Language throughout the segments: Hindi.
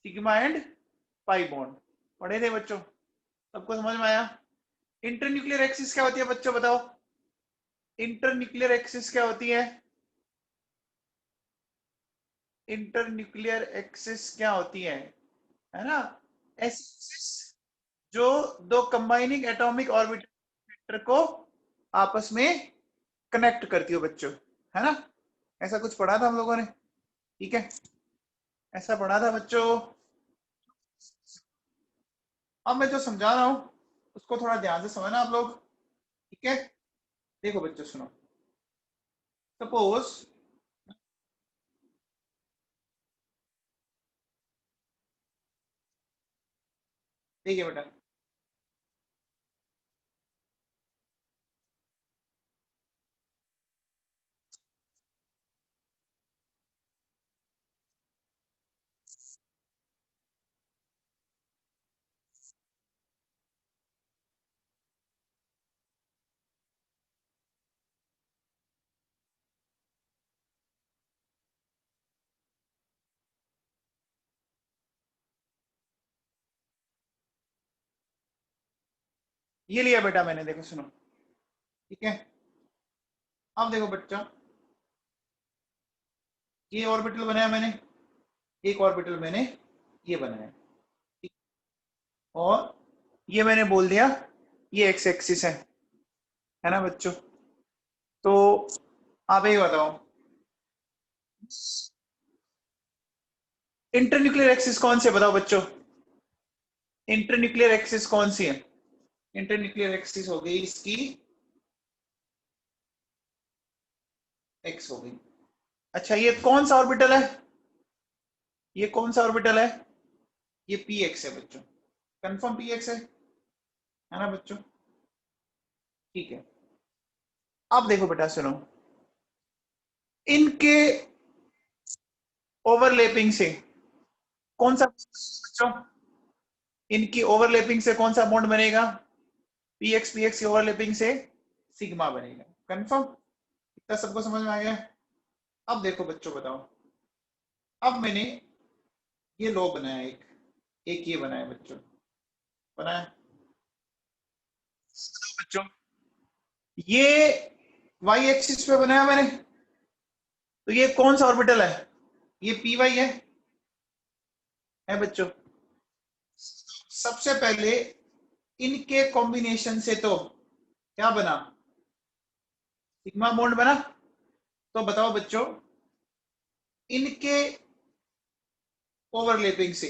Sigma and pi bond. पढ़े थे बच्चों? सबको समझ में आया? इंटरन्यूक्लियर एक्सिस क्या होती है बच्चों, बताओ? इंटरन्यूक्लियर एक्सिस क्या होती है? इंटरन्यूक्लियर एक्सिस क्या होती है ना? ऐसी एक्सिस जो दो कंबाइनिंग एटॉमिक ऑर्बिटर को आपस में कनेक्ट करती हो बच्चों, है ना? ऐसा कुछ पढ़ा था हम लोगों ने, ठीक है? ऐसा पढ़ा था बच्चों। अब मैं जो समझा रहा हूं उसको थोड़ा ध्यान से समझना आप लोग, ठीक है? देखो बच्चों सुनो, सपोज ठीक है बेटा, ये लिया बेटा मैंने, देखो सुनो, ठीक है? अब देखो बच्चा, ये ऑर्बिटल बनाया मैंने, एक ऑर्बिटल मैंने ये बनाया, ठीक? और ये मैंने बोल दिया ये एक्स एक्सिस है ना बच्चों? तो आप ये बताओ, इंटरन्यूक्लियर एक्सिस कौन सी है बताओ बच्चों? इंटरन्यूक्लियर एक्सिस कौन सी है? इंटरन्यूक्लियर एक्सिस हो गई इसकी एक्स हो गई। अच्छा, ये कौन सा ऑर्बिटल है? ये कौन सा ऑर्बिटल है? ये पी एक्स है बच्चों, कंफर्म पी एक्स है ना बच्चों? ठीक है। अब देखो बेटा सुनो, इनके ओवरलैपिंग से कौन सा बच्चों, इनकी ओवरलैपिंग से कौन सा बॉन्ड बनेगा? पी एक्स की ओवरलैपिंग से सिग्मा बनेगा, कंफर्म? इतना सबको समझ में आ गया? अब देखो बच्चों बताओ, अब मैंने ये लो बनाया, एक एक ये बनाया बच्चों, बनाया बच्चों, ये वाई एक्सिस पे बनाया मैंने, तो ये कौन सा ऑर्बिटल है? ये पी वाई है बच्चों। सबसे पहले इनके कॉम्बिनेशन से तो क्या बना? सिग्मा बॉन्ड बना। तो बताओ बच्चों, इनके ओवरलैपिंग से,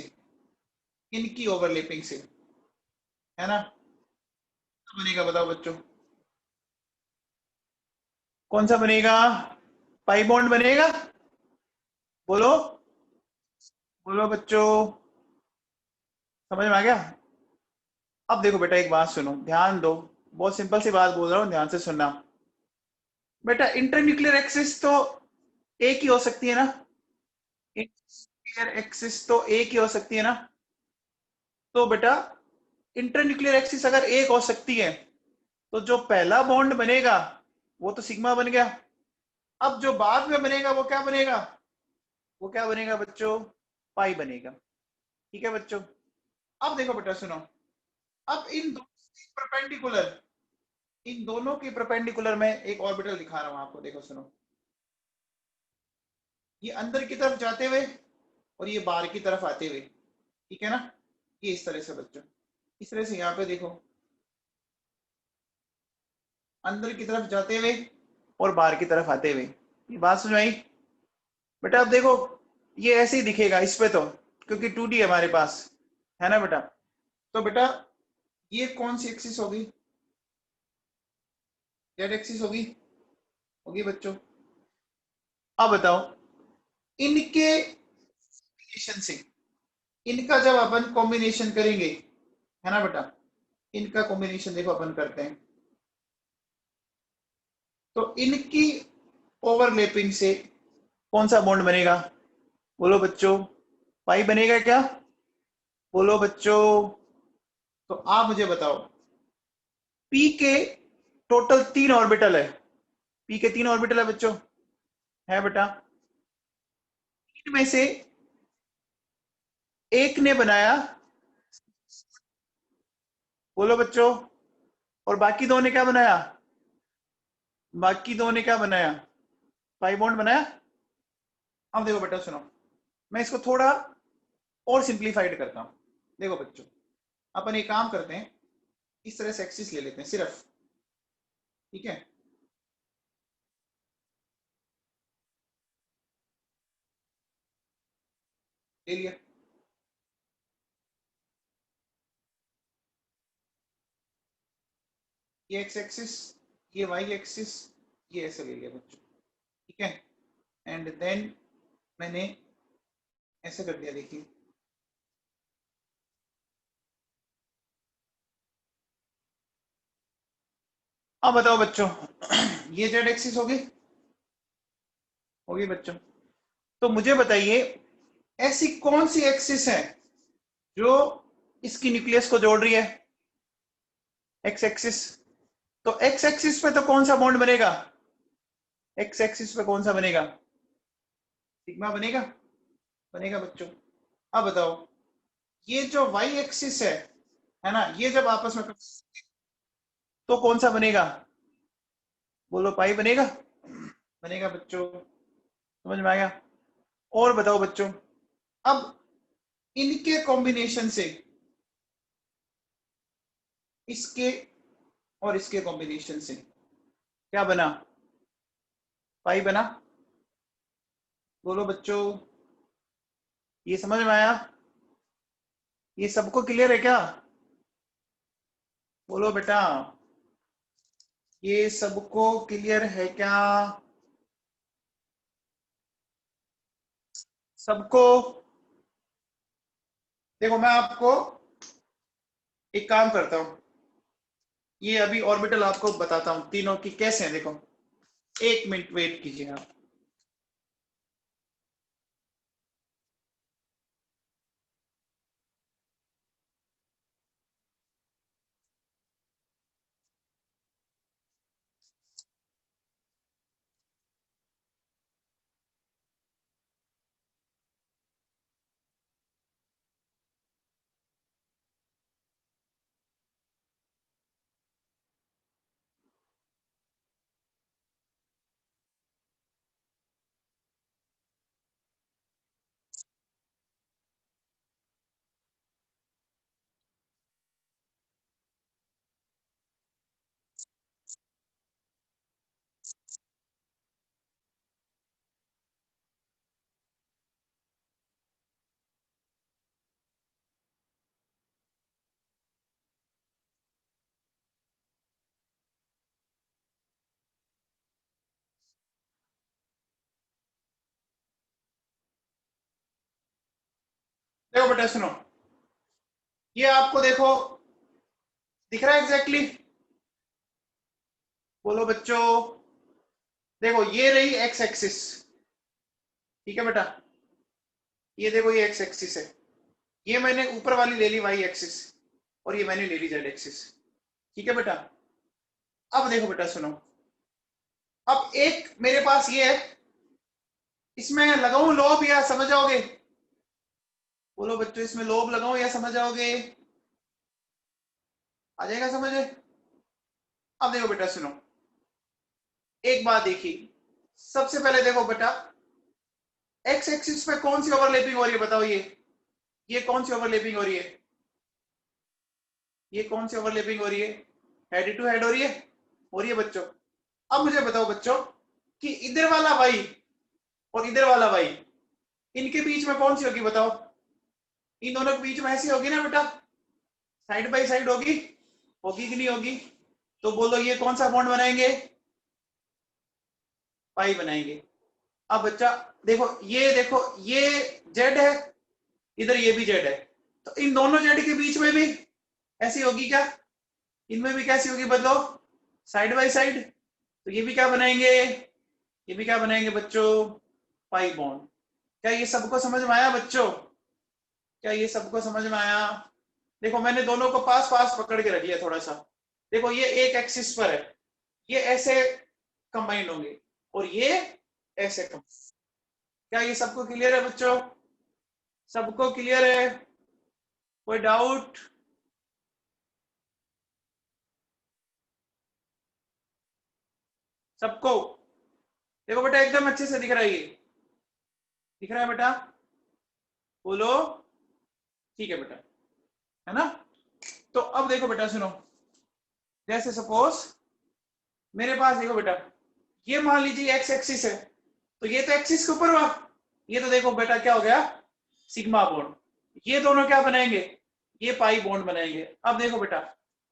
इनकी ओवरलैपिंग से, है ना, तो बनेगा बताओ बच्चों, कौन सा बनेगा? पाई बॉन्ड बनेगा। बोलो, बोलो बच्चों, समझ में आ गया? अब देखो बेटा, एक बात सुनो, ध्यान दो, बहुत सिंपल सी बात बोल रहा हूँ, ध्यान से सुनना बेटा। इंटरन्यूक्लियर एक्सिस तो एक ही हो सकती है ना? इंटरन्यूक्लियर एक्सिस तो एक ही हो सकती है ना? तो बेटा, इंटरन्यूक्लियर एक्सिस अगर एक हो सकती है तो जो पहला बॉन्ड बनेगा वो तो सिग्मा बन गया। अब जो बाद में बनेगा वो क्या बनेगा? वो क्या बनेगा बच्चों? पाई बनेगा। ठीक है बच्चों? अब देखो बेटा सुनो, अब इन दोनों की परपेंडिकुलर में एक ऑर्बिटल दिखा रहा हूं आपको, देखो सुनो, ये अंदर की तरफ जाते हुए और ये बाहर की तरफ आते हुए, ठीक है ना? ये इस तरह से बच्चों, इस तरह से यहाँ पे देखो, अंदर की तरफ जाते हुए और बाहर की तरफ आते हुए। ये बात समझ आई बेटा? अब देखो, ये ऐसे ही दिखेगा इस पे तो, क्योंकि 2D है हमारे पास, है ना बेटा? तो बेटा, ये कौन सी एक्सिस होगी? जेड एक्सिस होगी, होगी बच्चों। अब बताओ, इनके कॉम्बिनेशन से, इनका जब अपन कॉम्बिनेशन करेंगे, है ना बेटा? इनका कॉम्बिनेशन देखो अपन करते हैं, तो इनकी ओवरलैपिंग से कौन सा बॉन्ड बनेगा? बोलो बच्चों, पाई बनेगा क्या? बोलो बच्चों। तो आप मुझे बताओ, पी के टोटल 3 ऑर्बिटल है, पी के 3 ऑर्बिटल है बच्चों, है बेटा? इनमें से एक ने बनाया, बोलो बच्चों, और बाकी दो ने क्या बनाया? बाकी दो ने क्या बनाया? पाई बॉन्ड बनाया। अब देखो बेटा सुनो, मैं इसको थोड़ा और सिंप्लीफाइड करता हूं। देखो बच्चों, अपन एक काम करते हैं, इस तरह से एक्सिस ले लेते हैं सिर्फ, ठीक है? ले लिया। ये एक्स एक्सिस, ये वाई एक्सिस, ये ऐसे ले लिया बच्चों, ठीक है? एंड देन मैंने ऐसे कर दिया, देखिए। अब बताओ बच्चों, ये जेड एक्सिस होगी बच्चों। तो मुझे बताइए, ऐसी कौन सी एक्सिस है जो इसकी न्यूक्लियस को जोड़ रही है? X axis. तो एक्स एक्सिस पे तो कौन सा बॉन्ड बनेगा? एक्स एक्सिस पे कौन सा बनेगा? सिग्मा बनेगा। बनेगा बच्चों। अब बताओ, ये जो वाई एक्सिस है ना, ये जब आपस में तो कौन सा बनेगा? बोलो, पाई बनेगा। बनेगा बच्चों, समझ में आ गया? और बताओ बच्चों, अब इनके कॉम्बिनेशन से, इसके और इसके कॉम्बिनेशन से क्या बना? पाई बना। बोलो बच्चों, ये समझ में आया? ये सबको क्लियर है क्या? बोलो बेटा, ये सबको क्लियर है क्या? सबको? देखो, मैं आपको एक काम करता हूं, ये अभी ऑर्बिटल आपको बताता हूं तीनों की कैसे हैं। देखो, एक मिनट वेट कीजिए आप। देखो बेटा सुनो, ये आपको देखो दिख रहा है एग्जैक्टली exactly? बोलो बच्चों, देखो ये रही एक्स एक्सिस, ठीक है बेटा? ये देखो, ये एक्स एक्सिस है, ये मैंने ऊपर वाली ले ली वाई एक्सिस, और ये मैंने ले ली जेड एक्सिस, ठीक है बेटा? अब देखो बेटा सुनो, अब एक मेरे पास ये है, इसमें लगाऊं लोब या समझ जाओगे? बोलो बच्चों, इसमें लोब लगाऊं या समझ जाओगे? आ जाएगा समझ? अब देखो बेटा सुनो, एक बात देखिए, सबसे पहले देखो बेटा, एक्स एक्सिस पे कौन सी ओवरलैपिंग हो रही है? बताओ, ये कौन सी ओवरलैपिंग हो रही है? ये कौन सी ओवरलैपिंग हो रही है? हेड टू हेड हो रही है? हो रही है बच्चों। अब मुझे बताओ बच्चों कि इधर वाला वाई और इधर वाला वाई, इनके बीच में कौन सी होगी? बताओ। इन दोनों के बीच में ऐसी होगी ना बेटा, साइड बाई साइड होगी। होगी कि नहीं होगी? तो बोलो, ये कौन सा बॉन्ड बनाएंगे? पाई बनाएंगे। अब बच्चा देखो, ये जेड है, इधर ये भी जेड है, तो इन दोनों जेड के बीच में भी ऐसी होगी क्या? इनमें भी कैसी होगी बदलो? Side by side. तो ये भी क्या बनाएंगे? ये भी क्या बनाएंगे बच्चों? Pi bond. क्या ये सबको समझ में आया बच्चों? क्या ये सबको समझ में आया? देखो, मैंने दोनों को पास पास पकड़ के रख लिया थोड़ा सा। देखो, ये एक एक्सिस पर है, ये ऐसे कंबाइंड होंगे, और ये ऐसे कंबाइंड। क्या ये सबको क्लियर है बच्चों? सबको क्लियर है? कोई डाउट? सबको? देखो बेटा एकदम अच्छे से दिख रहा है, ये दिख रहा है बेटा? बोलो। ठीक है बेटा, है ना? तो अब देखो बेटा सुनो, जैसे सपोज मेरे पास देखो बेटा, ये मान लीजिए एक्स एक्सिस है, तो ये तो एक्सिस के ऊपर हुआ, ये तो देखो बेटा क्या हो गया, सिग्मा बॉन्ड। ये दोनों क्या बनाएंगे, ये पाई बॉन्ड बनाएंगे। अब देखो बेटा,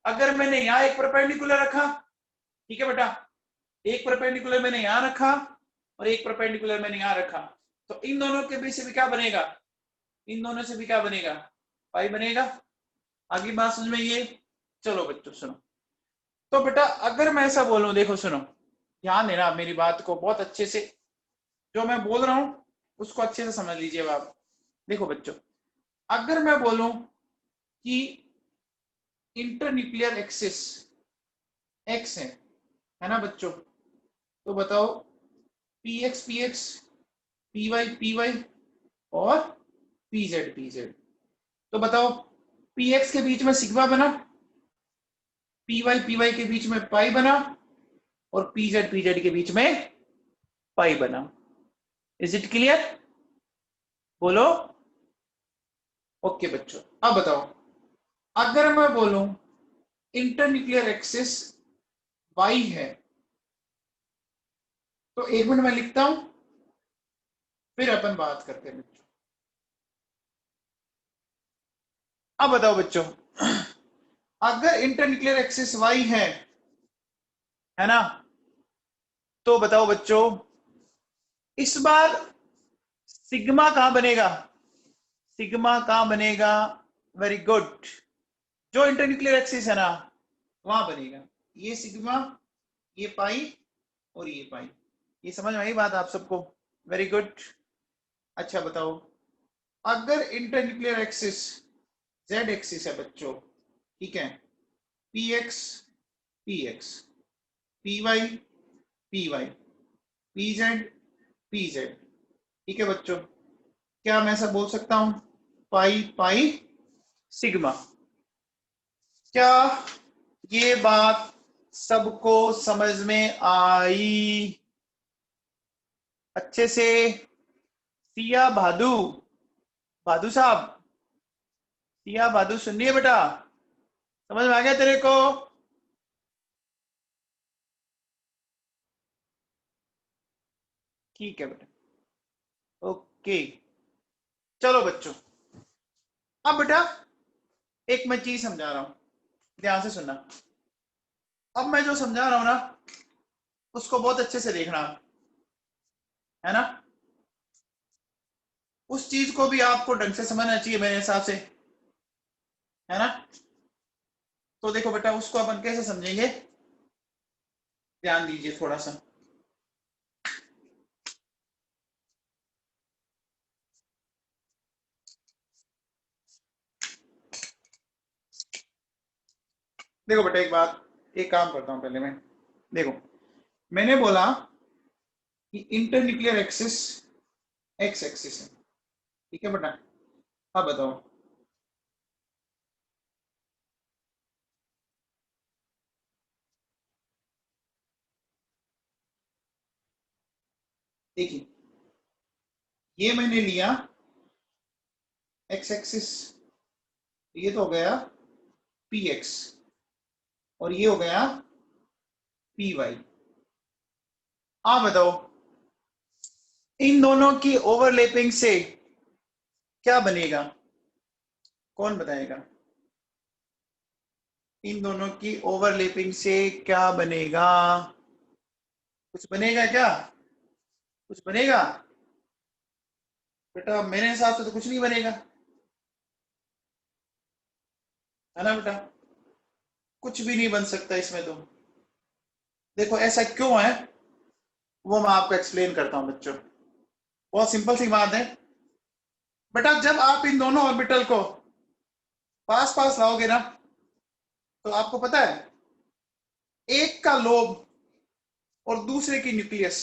अगर मैंने यहाँ एक परपेंडिकुलर रखा, ठीक है बेटा, एक परपेंडिकुलर मैंने यहाँ रखा और एक परपेंडिकुलर मैंने यहाँ रखा, तो इन दोनों के बीच से भी क्या बनेगा, इन दोनों से भी क्या बनेगा, पाई बनेगा। आगे बात समझ में ये? चलो बच्चों सुनो, तो बेटा अगर मैं ऐसा बोलूं, देखो सुनो, ध्यान देना मेरी बात को बहुत अच्छे से, जो मैं बोल रहा हूं उसको अच्छे से समझ लीजिए आप। देखो बच्चों, अगर मैं बोलूं कि इंटरन्यूक्लियर एक्सिस एक्स है ना बच्चों, तो बताओ पी एक्स पी वाई और पी जेड, तो बताओ पी एक्स के बीच में सिग्मा बना, पी वाई के बीच में पाई बना और पी जेड के बीच में पाई बना। Is it clear? बोलो। ओके बच्चों, अब बताओ अगर मैं बोलूं इंटरन्यूक्लियर एक्सिस वाई है, तो एक मिनट मैं लिखता हूं, फिर अपन बात करते हैं बच्चों। अब बताओ बच्चों, अगर इंटरन्यूक्लियर एक्सिस वाई है ना, तो बताओ बच्चों इस बार सिग्मा कहां बनेगा, सिग्मा कहां बनेगा, वेरी गुड, जो इंटरन्यूक्लियर एक्सिस है ना वहां बनेगा, ये सिग्मा, ये पाई और ये पाई। ये समझ में आई बात आप सबको? Very good. अच्छा बताओ, अगर इंटरन्यूक्लियर एक्सिस जेड एक्सिस है बच्चों, ठीक है, p x p y p z, ठीक है बच्चों, क्या मैं ऐसा बोल सकता हूं, पाई पाई सिग्मा? क्या ये बात सबको समझ में आई अच्छे से? सिया भादू, भादू साहब, सिया भादू सुन रही है बेटा? समझ में आ गया तेरे को? ठीक है बेटा, ओके। चलो बच्चों, अब बेटा एक मैं चीज समझा रहा हूं, ध्यान से सुनना। अब मैं जो समझा रहा हूं ना उसको बहुत अच्छे से देखना, है ना? उस चीज को भी आपको ढंग से समझना चाहिए मेरे हिसाब से, है ना? तो देखो बेटा उसको अपन कैसे समझेंगे, ध्यान दीजिए थोड़ा सा। देखो बेटा एक बात, एक काम करता हूं पहले मैं, देखो मैंने बोला कि इंटरन्यूक्लियर एक्सिस एक्स एक्सिस है, ठीक है बेटा? अब बताओ, देखिए ये मैंने लिया एक्स एक्सिस, ये तो हो गया पी एक्स और ये हो गया पी वाई। आप बताओ इन दोनों की ओवरलैपिंग से क्या बनेगा, कौन बताएगा? इन दोनों की ओवरलैपिंग से क्या बनेगा? कुछ बनेगा क्या, कुछ बनेगा? बेटा मेरे हिसाब से तो कुछ नहीं बनेगा, है ना बेटा? कुछ भी नहीं बन सकता इसमें तो। देखो ऐसा क्यों है वो मैं आपको एक्सप्लेन करता हूं बच्चों, बहुत सिंपल सी बात है। बेटा जब आप इन दोनों ऑर्बिटल को पास पास लाओगे ना, तो आपको पता है एक का लोब और दूसरे की न्यूक्लियस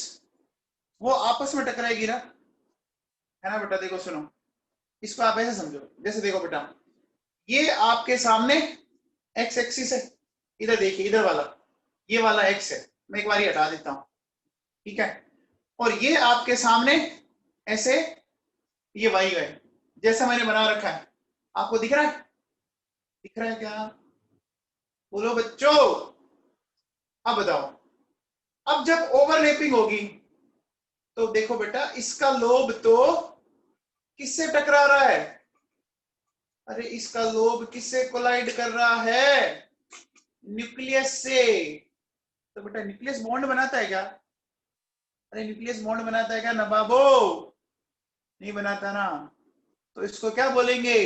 वो आपस में टकराएगी ना, है ना बेटा? देखो सुनो, इसको आप ऐसे समझो, जैसे देखो बेटा, ये आपके सामने एक्स एक्सिस है, इधर देखिए, इधर वाला, ये वाला एक्स है, मैं एक बार हटा देता हूं, ठीक है, और ये आपके सामने ऐसे ये वाई है, जैसा मैंने बना रखा है, आपको दिख रहा है? दिख रहा है क्या? बोलो बच्चों, अब बताओ, अब जब ओवरलैपिंग होगी तो देखो बेटा, इसका लोब तो किससे टकरा रहा है? अरे इसका लोब किससे कोलाइड कर रहा है? न्यूक्लियस से। तो बेटा न्यूक्लियस बॉन्ड बनाता है क्या? अरे न्यूक्लियस बॉन्ड बनाता है क्या ना बाबू? नहीं बनाता ना। तो इसको क्या बोलेंगे?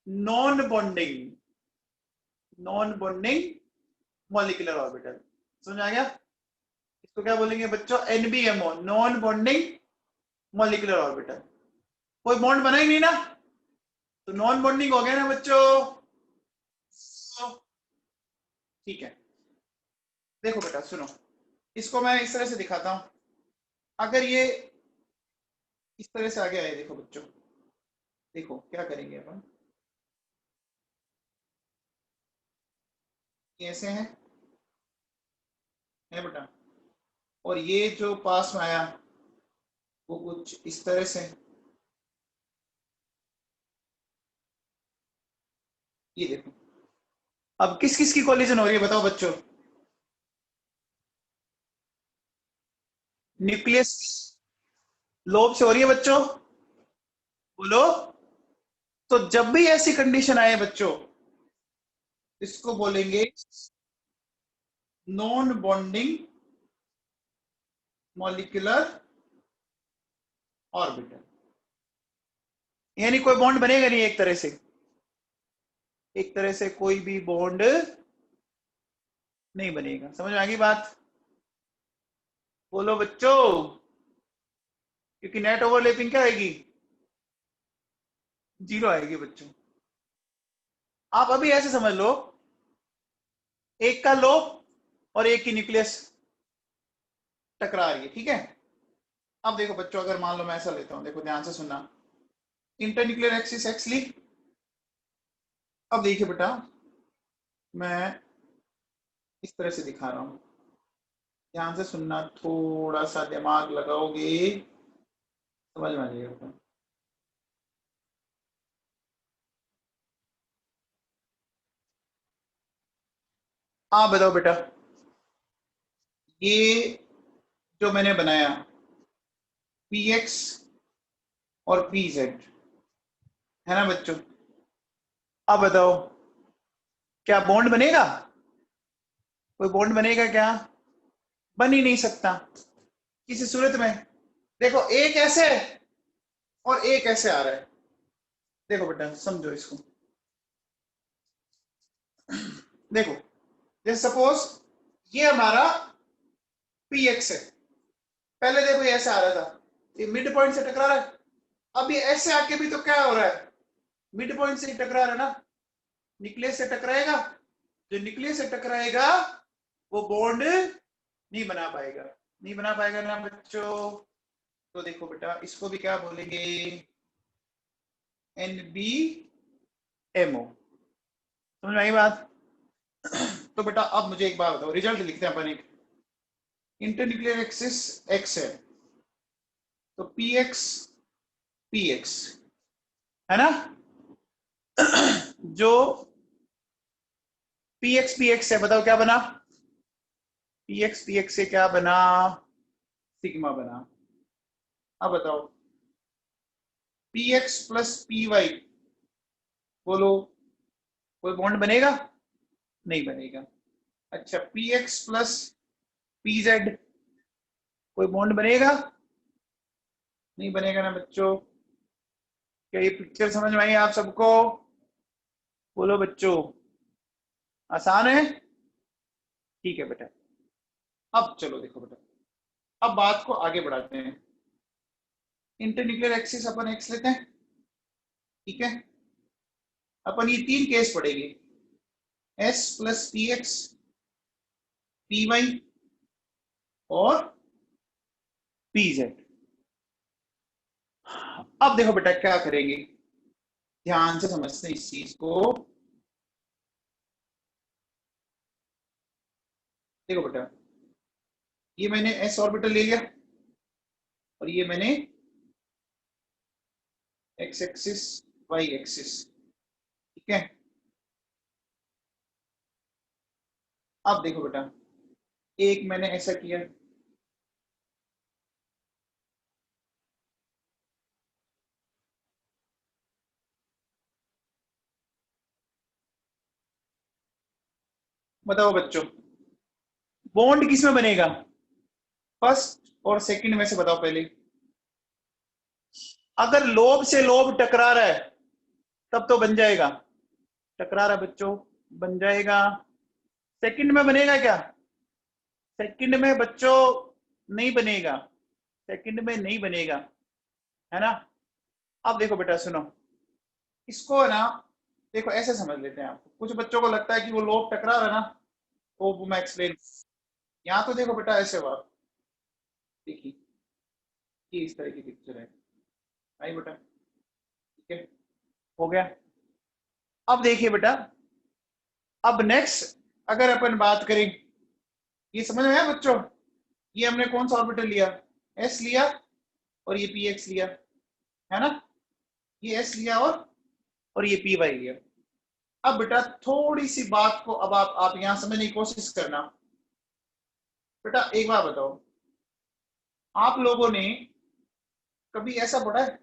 Non bonding, non bonding molecular orbital. समझ आ गया? इसको क्या बोलेंगे बच्चों? एनबीएमओ, नॉन बॉन्डिंग मॉलिक्यूलर ऑर्बिटल। कोई बॉन्ड बना ही नहीं ना, तो नॉन बॉन्डिंग हो गया ना बच्चों। ठीक है, देखो बेटा सुनो, इसको मैं इस तरह से दिखाता हूं। अगर ये इस तरह से आगे आए, देखो बच्चों, देखो क्या करेंगे अपन, ये ऐसे है बेटा, और ये जो पास में आया वो कुछ इस तरह से, ये देखो, अब किस किस की कोलिजन हो रही है बताओ बच्चों? न्यूक्लियस लोब से हो रही है बच्चों, बोलो। तो जब भी ऐसी कंडीशन आए बच्चों, इसको बोलेंगे नॉन बॉन्डिंग मॉलिक्यूलर ऑर्बिटल। यानी कोई बॉन्ड बनेगा नहीं, एक तरह से, एक तरह से कोई भी बॉन्ड नहीं बनेगा। समझ में आ गई बात? बोलो बच्चों, क्योंकि नेट ओवरलैपिंग क्या आएगी? जीरो आएगी बच्चों। आप अभी ऐसे समझ लो, एक का लोब और एक की न्यूक्लियस टकरा रही है, ठीक है। अब देखो बच्चों, अगर मान लो मैं ऐसा लेता हूं, देखो ध्यान से सुनना, इंटरन्यूक्लियर एक्सिस एक्स ली। अब देखिए बेटा, मैं इस तरह से दिखा रहा हूं, ध्यान से सुनना, थोड़ा सा दिमाग लगाओगे समझ में आ जाएगा। आप बताओ बेटा, ये जो मैंने बनाया पी एक्स और पी जेड, है ना बच्चों? अब बताओ, क्या बॉन्ड बनेगा? कोई बॉन्ड बनेगा क्या? बन ही नहीं सकता किसी सूरत में। देखो एक ऐसे और एक ऐसे आ रहा है, देखो बेटा समझो इसको, देखो, जैसे सपोज ये हमारा पी एक्स है, पहले देखो ये ऐसे आ रहा था, ये मिड पॉइंट से टकरा रहा है। अब ये ऐसे आके भी तो क्या हो रहा है? मिड पॉइंट से टकरा रहा है ना, न्यूक्लियस से टकराएगा, जो न्यूक्लियस से टकराएगा वो बॉन्ड नहीं बना पाएगा, नहीं बना पाएगा ना बच्चों। तो देखो बेटा, इसको भी क्या बोलेंगे? N B M O. समझ में आई बात? तो बेटा अब मुझे एक बात बताओ, रिजल्ट लिखते हैं अपन एक, इंटरन्यूक्लियर एक्सिस एक्स है, तो पी एक्स है ना, जो पी एक्स है, बताओ क्या बना? पी एक्स से क्या बना? सिग्मा बना। अब बताओ, p x plus p y, बोलो, कोई बॉन्ड बनेगा? नहीं बनेगा। अच्छा, p x plus p z, कोई बॉन्ड बनेगा? नहीं बनेगा ना बच्चों। क्या ये पिक्चर समझ में आई आप सबको? बोलो बच्चों, आसान है? ठीक है बेटा। अब चलो देखो बेटा, अब बात को आगे बढ़ाते हैं। इंटरन्यूक्लियर एक्सिस अपन एक्स लेते हैं, ठीक है। अपन ये तीन केस पढ़ेंगे, s plus p x, p Y और पी जेड। अब देखो बेटा क्या करेंगे, ध्यान से समझते हैं इस चीज को। देखो बेटा, ये मैंने एस ऑर्बिटल ले लिया और ये मैंने एक्स एक्सिस वाई एक्सिस, ठीक है। अब देखो बेटा, एक मैंने ऐसा किया, बताओ बच्चों बॉन्ड किस में बनेगा, फर्स्ट और सेकंड में से बताओ पहले। अगर लोब से लोब टकरा रहा है तब तो बन जाएगा, टकरा रहा है बच्चों, बन जाएगा। सेकंड में बनेगा क्या, सेकंड में बच्चों नहीं बनेगा, सेकंड में नहीं बनेगा, है ना। अब देखो बेटा सुनो, इसको है ना, देखो ऐसे समझ लेते हैं। आप कुछ बच्चों को लगता है कि वो लोब टकरा रहा है ना, वो मैं एक्सप्लेन। यहाँ तो देखो बेटा ऐसे हुआ, देखिए ये इस तरह की पिक्चर है, आई बेटा, ठीक है, हो गया। अब देखिए बेटा, अब नेक्स्ट अगर अपन बात करें, ये समझ में आया बच्चों, ये हमने कौन सा ऑर्बिटल लिया, एस लिया और ये पी एक्स लिया, है ना, ये एस लिया और ये पी वाई लिया। अब बेटा थोड़ी सी बात को अब आप यहां समझने की कोशिश करना। बेटा एक बार बताओ, आप लोगों ने कभी ऐसा पढ़ा है,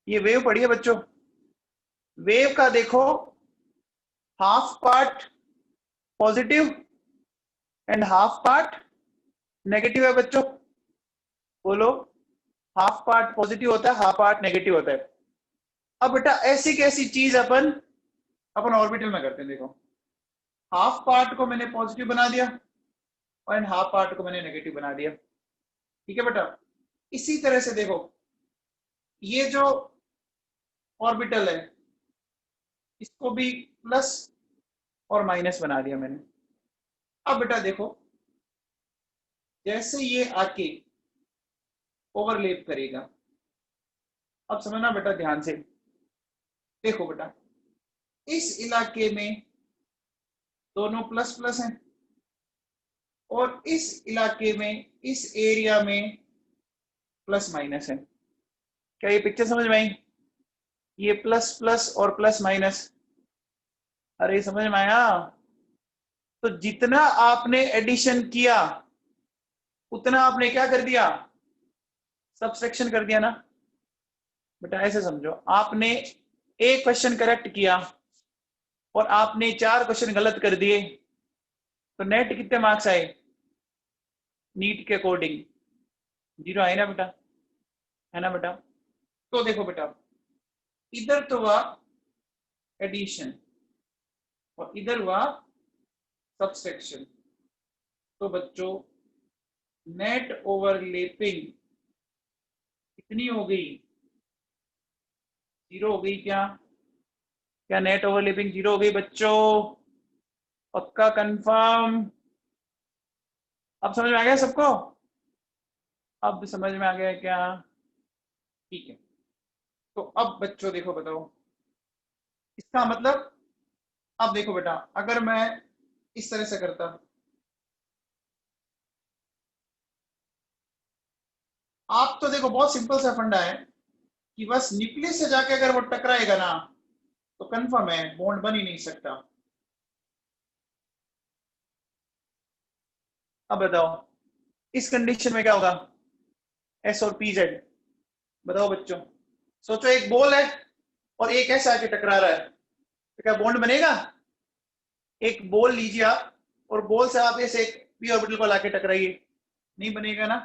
ये वेव पढ़ी है बच्चों, वेव का देखो half part positive and half part negative है बच्चों, बोलो। हाफ पार्ट पॉजिटिव होता है, हाफ पार्ट नेगेटिव होता है। अब बेटा ऐसी कैसी चीज अपन अपन ऑर्बिटल में करते हैं, देखो हाफ पार्ट को मैंने पॉजिटिव बना दिया और हाफ पार्ट को मैंने नेगेटिव बना दिया, ठीक है बेटा। इसी तरह से देखो ये जो ऑर्बिटल है इसको भी प्लस और माइनस बना दिया मैंने। अब बेटा देखो जैसे ये आके ओवरलैप करेगा, अब समझना बेटा ध्यान से, देखो बेटा इस इलाके में दोनों प्लस प्लस हैं और इस इलाके में इस एरिया में प्लस माइनस है। क्या ये पिक्चर समझ में आई, ये प्लस प्लस और प्लस माइनस, अरे समझ में आया। तो जितना आपने एडिशन किया उतना आपने क्या कर दिया, सब्सट्रैक्शन कर दिया ना बेटा। ऐसे समझो, आपने एक क्वेश्चन करेक्ट किया और आपने 4 क्वेश्चन गलत कर दिए, तो नेट कितने मार्क्स आए, नीट के अकॉर्डिंग 0 आए ना बेटा, है ना बेटा। तो देखो बेटा इधर तो हुआ एडिशन और इधर हुआ सब्सट्रैक्शन, तो बच्चों नेट ओवरलैपिंग कितनी हो गई, 0 हो गई क्या, क्या नेट ओवरलैपिंग 0 हो गई बच्चों, पक्का कंफर्म। अब समझ में आ गया सबको, अब समझ में आ गया क्या, ठीक है। तो अब बच्चों देखो बताओ इसका मतलब, अब देखो बेटा अगर मैं इस तरह से करता, आप तो देखो बहुत सिंपल सा फंडा है कि बस न्यूक्लियस से जाके अगर वो टकराएगा ना तो कंफर्म है बॉन्ड बन ही नहीं सकता। अब बताओ इस कंडीशन में क्या होगा, एस और पी जेड, बताओ बच्चों। सोचो एक बॉल है और एक ऐसा आके टकरा रहा है, तो क्या बॉन्ड बनेगा, एक बॉल लीजिए आप और बॉल से आप ऐसे एक पी ऑर्बिटल को लाके टकराइए, नहीं बनेगा ना।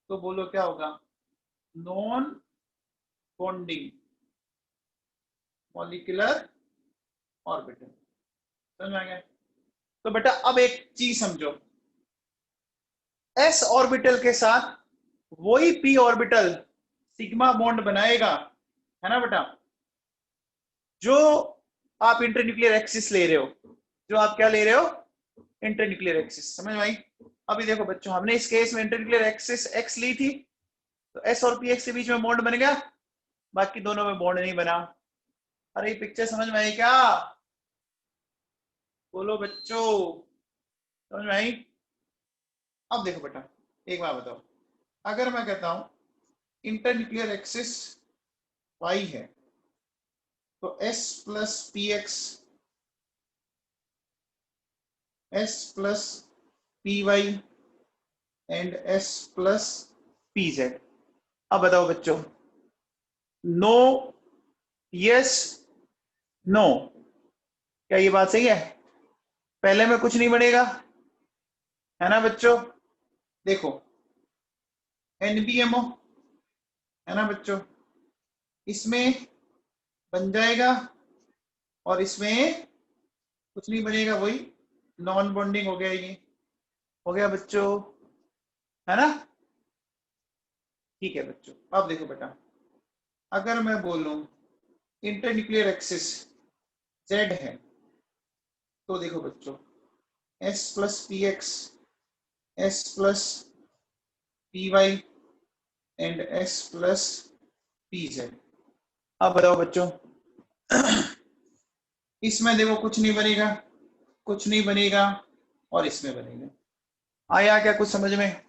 तो बोलो क्या होगा, नॉन बॉन्डिंग मॉलिक्यूलर ऑर्बिटल, समझ में आ गया। तो बेटा अब एक चीज समझो, एस ऑर्बिटल के साथ वही पी ऑर्बिटल सिग्मा बॉन्ड बनाएगा, है ना बेटा, जो आप इंटरन्यूक्लियर एक्सिस ले रहे हो, जो आप क्या ले रहे हो, इंटरन्यूक्लियर एक्सिस, समझ में आई। अभी देखो बच्चों हमने इस केस में इंटरन्यूक्लियर एक्सिस एक्स ली थी तो एस और पी एक्स के बीच में बॉन्ड बन गया, बाकी दोनों में बॉन्ड नहीं बना। अरे ये पिक्चर समझ में आई क्या? बोलो बच्चों, समझ में आई? अब देखो बेटा, एक बात बताओ, अगर मैं कहता हूं इंटरन्यूक्लियर एक्सिस y है, तो s plus p x, s plus p y and s plus p z. अब बताओ बच्चों, नो, यस, नो, क्या ये बात सही है? पहले में कुछ नहीं बनेगा, है ना बच्चों? देखो एनबीएमओ, है ना बच्चों, इसमें बन जाएगा और इसमें कुछ नहीं बनेगा, वही नॉन बॉन्डिंग हो गया, ये हो गया बच्चों, है ना? ठीक है बच्चों। अब देखो बेटा, अगर मैं बोलूं इंटरन्यूक्लियर एक्सिस जेड है, तो देखो बच्चों s plus p x, s plus p y and s plus p z. अब बताओ बच्चों, इसमें देखो कुछ नहीं बनेगा, कुछ नहीं बनेगा, और इसमें बनेगा। आया क्या कुछ समझ में?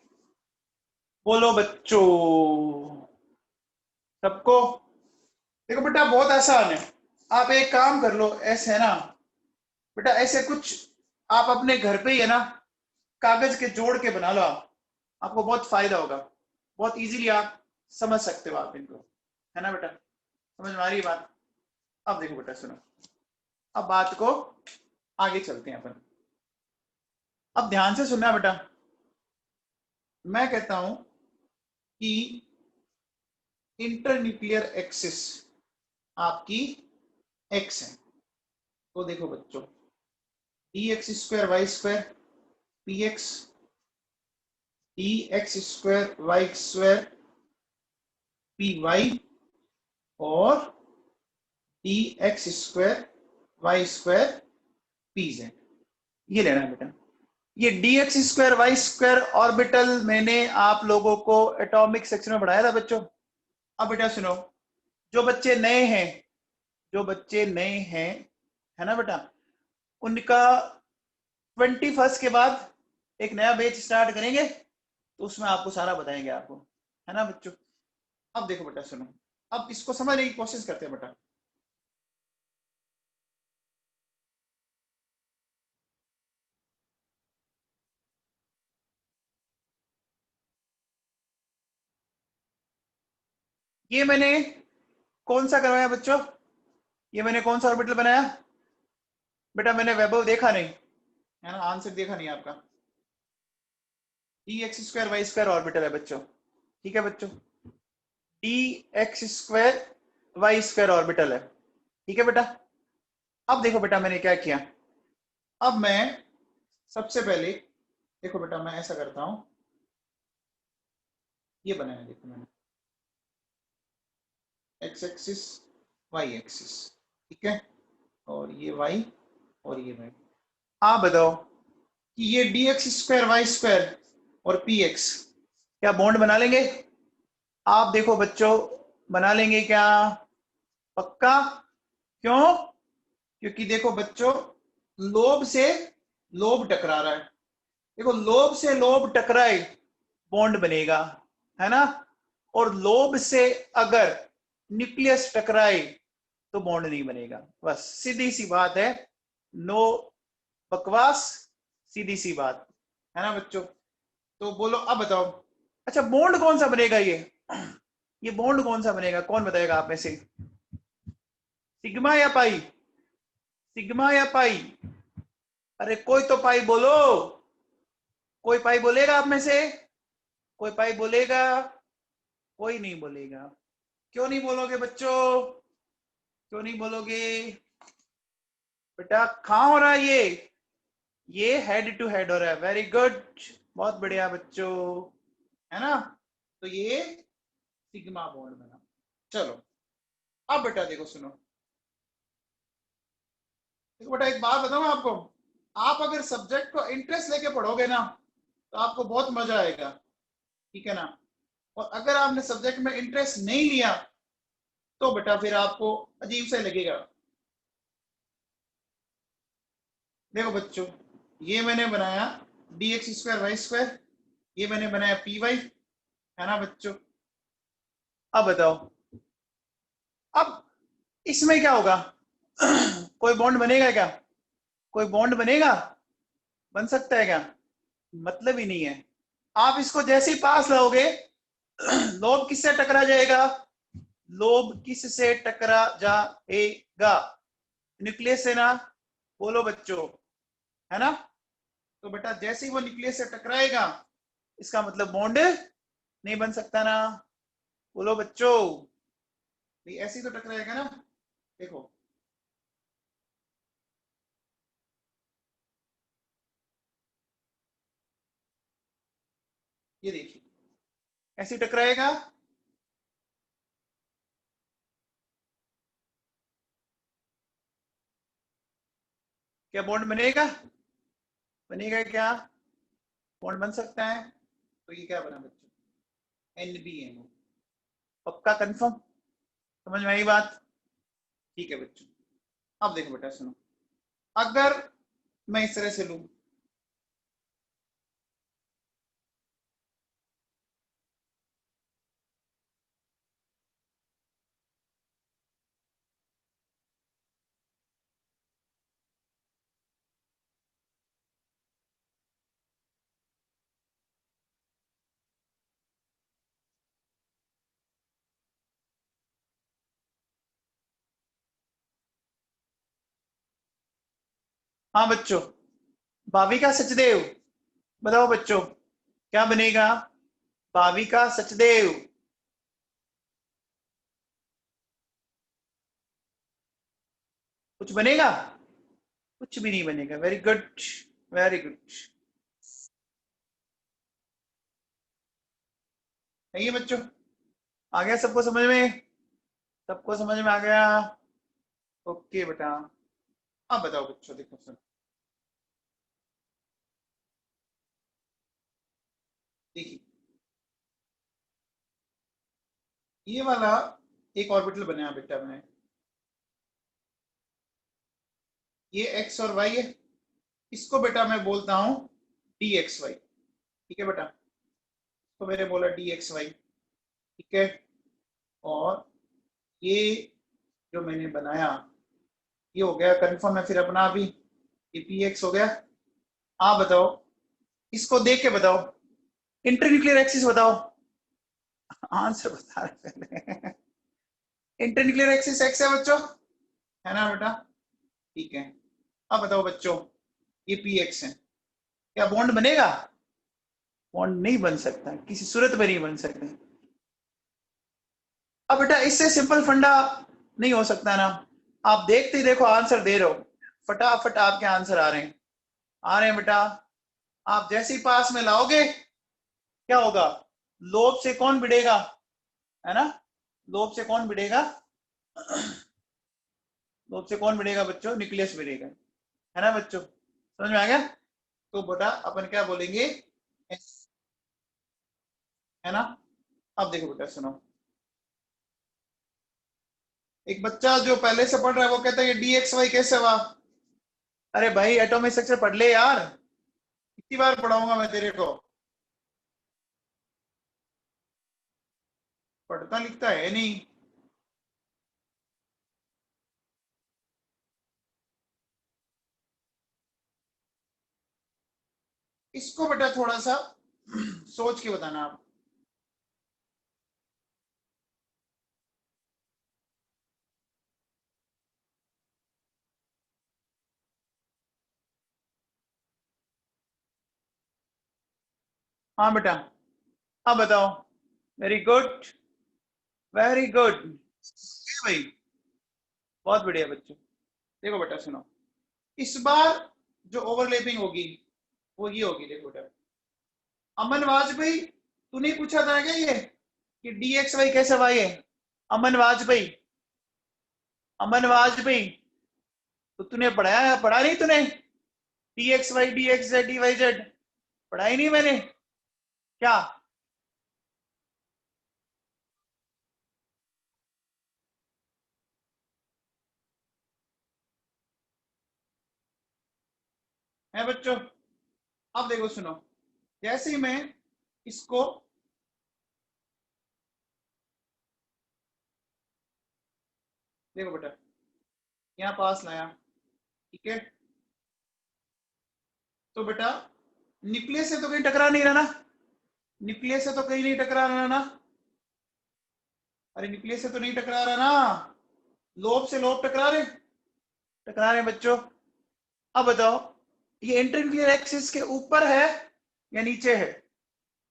बोलो बच्चों सबको। देखो बेटा बहुत आसान है, आप एक काम कर लो, ऐसे है ना बेटा, ऐसे कुछ आप अपने घर पे ही है ना कागज के जोड़ के बना लो, आपको बहुत फायदा होगा, बहुत इजीली आप समझ सकते हो आप इनको, है ना बेटा? समझ में आ रही है बात? अब देखो बेटा सुनो, अब बात को आगे चलते हैं अपन। अब ध्यान से सुनना बेटा, मैं कहता हूं कि इंटरन्यूक्लियर एक्सिस आपकी एक्स है, तो देखो बच्चों D x square Y square P X, D x square Y square P Y, और D x square Y square P Z. ये लेना है बेटा। ये D x square Y square orbital मैंने आप लोगों को एटॉमिक सेक्शन में पढ़ाया था बच्चों। अब बेटा सुनो, जो बच्चे नए हैं, जो बच्चे नए हैं, है ना बेटा, उनका 21 के बाद एक नया बैच स्टार्ट करेंगे, तो उसमें आपको सारा बताएंगे आपको, है ना बच्चों? अब देखो बेटा सुनो, अब इसको समझने की कोशिश करते हैं बेटा। ये मैंने कौन सा करवाया बच्चों? ये मैंने कौन सा ऑर्बिटल बनाया? बेटा मैंने वैभव देखा नहीं, है ना, आंसर देखा नहीं आपका। D x square Y square orbital है बच्चों, ठीक है बच्चों, D x square Y square orbital है, ठीक है बेटा? अब देखो बेटा मैंने क्या किया, अब मैं सबसे पहले देखो बेटा मैं ऐसा करता हूं, ये बनाया देखो मैंने, एक्स एक्सिस वाई एक्सिस, ठीक है, और ये वाई और ये वाई। आप बताओ कि ये D x square Y square और पी एक्स क्या बॉन्ड बना लेंगे? आप देखो बच्चों, बना लेंगे क्या? पक्का? क्यों? क्योंकि देखो बच्चों, लोब से लोब टकरा रहा है, देखो लोब से लोब टकराए बॉन्ड बनेगा, है ना? और लोब से अगर न्यूक्लियस टकराए तो बॉन्ड नहीं बनेगा, बस सीधी सी बात है, नो बकवास, सीधी सी बात, है ना बच्चों? तो बोलो अब बताओ, अच्छा बॉन्ड कौन सा बनेगा ये बॉन्ड कौन सा बनेगा, कौन बताएगा आप में से? सिग्मा या पाई? सिग्मा या पाई? अरे कोई तो पाई बोलो, कोई पाई बोलेगा आप में से? कोई पाई बोलेगा? कोई नहीं बोलेगा। क्यों नहीं बोलोगे बच्चों? क्यों नहीं बोलोगे बेटा? कहां हो रहा है ये हेड टू हेड हो रहा है, वेरी गुड, बहुत बढ़िया बच्चों, है ना? तो ये सिग्मा बॉन्ड बना। चलो अब बेटा देखो सुनो, देखो बेटा एक बात बताऊं आपको, आप अगर सब्जेक्ट को इंटरेस्ट लेके पढ़ोगे ना तो आपको बहुत मजा आएगा, ठीक है ना? और अगर आपने सब्जेक्ट में इंटरेस्ट नहीं लिया तो बेटा फिर आपको अजीब सा लगेगा। देखो बच्चों, ये मैंने बनाया dx स्क्वायर वाई स्क्वायर, ये मैंने बनाया पी वाई, है ना बच्चों। अब बताओ, अब इसमें क्या होगा? कोई बॉन्ड बनेगा क्या? कोई बॉन्ड बनेगा? बन सकता है क्या? मतलब ही नहीं है। आप इसको जैसे ही पास लाओगे, लोब किससे टकरा जाएगा? लोब किससे टकरा जाएगा? न्यूक्लियस से ना? बोलो बच्चों, है ना? तो बेटा जैसे ही वो न्यूक्लियस से टकराएगा, इसका मतलब बॉन्ड नहीं बन सकता ना? बोलो बच्चों, ऐसे ही तो टकराएगा ना। देखो, ये देखिए, ऐसे ही टकराएगा। क्या बॉन्ड बनेगा? बनेगा क्या? बॉन्ड बन सकता है। तो ये क्या बना बच्चों? NBNO। पक्का कंफर्म? समझ में आई बात? ठीक है बच्चों। अब देखो बेटा सुनो, अगर मैं इस तरह से लूं, हाँ बच्चों, भाविका सचदेव, बताओ बच्चों क्या बनेगा? भाविका सचदेव। कुछ बनेगा? कुछ भी नहीं बनेगा। Very good, very good. नहीं है बच्चों? आ गया सबको समझ में? सबको समझ में आ गया? ओके बेटा। अब बताओ बच्चों, देखो सुन, देखिए, ये वाला एक ऑर्बिटल बनाया बेटा मैंने, ये एक्स और वाई है, इसको बेटा मैं बोलता हूं dxy। ठीक है बेटा, तो मैंने बोला dxy, ठीक है। और ये जो मैंने बनाया, ये हो गया कंफर्म है फिर अपना भी, ये px हो गया। आप बताओ, इसको देख के बताओ, इंटरन्यूक्लियर एक्सिस बताओ। आंसर बता रहे पहले। इंटरन्यूक्लियर एक्सिस एक्स है बच्चों, है ना बेटा? ठीक है। अब बताओ बच्चों, ये px है, क्या बॉन्ड बनेगा? बॉन्ड नहीं बन सकता, किसी सूरत में नहीं बन सकता। अब बेटा इससे सिंपल फंडा नहीं हो सकता ना। आप देखते ही देखो आंसर दे रहे हो, फटाफट आपके आंसर आ रहे हैं, आ रहे हैं बेटा। आप जैसे ही पास में लाओगे, क्या होगा? लोब से कौन भिड़ेगा? है ना? लोब से कौन भिड़ेगा? लोब से कौन भिड़ेगा बच्चों? न्यूक्लियस भिड़ेगा, है ना बच्चों? समझ में आ गया? तो बेटा अपन क्या बोलेंगे? है ना? अब देखो बेटा सुनो, एक बच्चा जो पहले से पढ़ रहा है वो कहता है ये dxy कैसे हुआ? अरे भाई एटॉमिक स्ट्रक्चर पढ़ ले यार, कितनी बार पढ़ाऊंगा मैं तेरे को? पढ़ता लिखता है नहीं। इसको बेटा थोड़ा सा सोच के बताना आप। हाँ बेटा, अब बताओ। वेरी गुड, वेरी गुड भाई, बहुत बढ़िया बच्चों। देखो बेटा सुनो, इस बार जो ओवरलैपिंग होगी वो ये होगी। देखो बेटा, अमन वाजपेयी, तूने पूछा था क्या ये कि dxy कैसे वाई है? अमन वाजपेयी, अमन वाजपेयी, तो तूने पढ़ाया, पढ़ा नहीं तूने? dxy dxz dyz पढ़ा ही नहीं मैंने क्या? है बच्चों। अब देखो सुनो, जैसे ही मैं इसको देखो बेटा यहाँ पास लाया, ठीक है, तो बेटा न्यूक्लियस से तो कहीं टकरा नहीं रहा ना, न्यूक्लियस से तो कहीं नहीं टकरा रहा ना, अरे न्यूक्लियस से तो नहीं टकरा रहा ना, लोब से लोब टकरा रहे बच्चों। अब बताओ ये इंटरन्यूक्लियर एक्सिस के ऊपर है या नीचे है,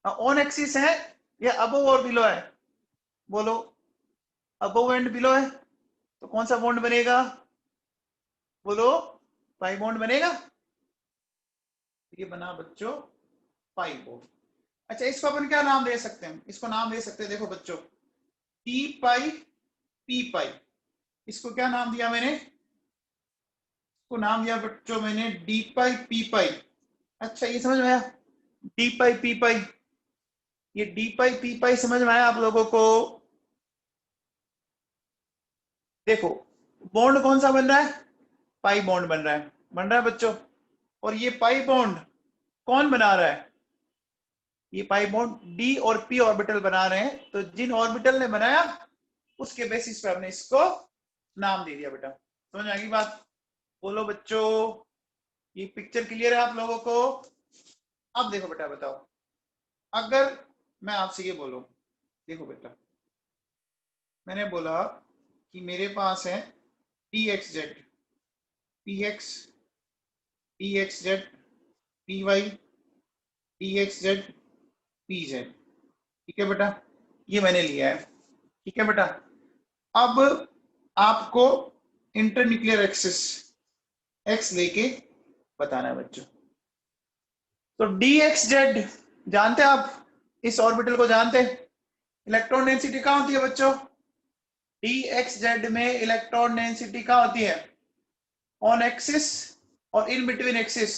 ऑन एक्सिस है या अबोव और बिलो है, बोलो। अबोव एंड बिलो है तो कौन सा बॉन्ड बनेगा, बोलो। पाई बॉन्ड बनेगा, ये बना बच्चों पाई बॉन्ड। अच्छा इसको अपन क्या नाम दे सकते हैं, इसको नाम दे सकते हैं, देखो बच्चों टी पाई पी पाई, इसको क्या नाम दिया मैंने, इसको नाम दिया बच्चों मैंने डी पाई पी पाई। अच्छा ये समझ में आया, डी पाई पी पाई, ये डी पाई पी पाई समझ में आया आप लोगों को। देखो बॉन्ड कौन सा बन रहा है, पाई बॉन्ड बन रहा है बच्चों। और ये पाई बॉन्ड कौन बना रहा है, ये पाई बॉन्ड डी और पी ऑर्बिटल बना रहे हैं, तो जिन ऑर्बिटल ने बनाया उसके बेसिस पे हमने इसको नाम दे दिया बेटा। समझ आ गई बात, बोलो बच्चों। ये पिक्चर क्लियर है आप लोगों को। अब देखो बेटा बताओ, अगर मैं आपसे ये बोलूं, देखो बेटा मैंने बोला कि मेरे पास है t x z, p x, t x z, p y, t x z, p z, ठीक है बेटा, ये मैंने लिया है, ठीक है बेटा। अब आपको इंटरन्यूक्लियर एक्सिस एक्स लेके बताना है बच्चों। तो डी एक्स जेड जानते हैं आप, इस ऑर्बिटल को जानते हैं, इलेक्ट्रॉन डेंसिटी कहाँ होती है बच्चों, डी एक्स जेड में इलेक्ट्रॉन डेंसिटी कहाँ होती है, ऑन एक्सिस और in between axis.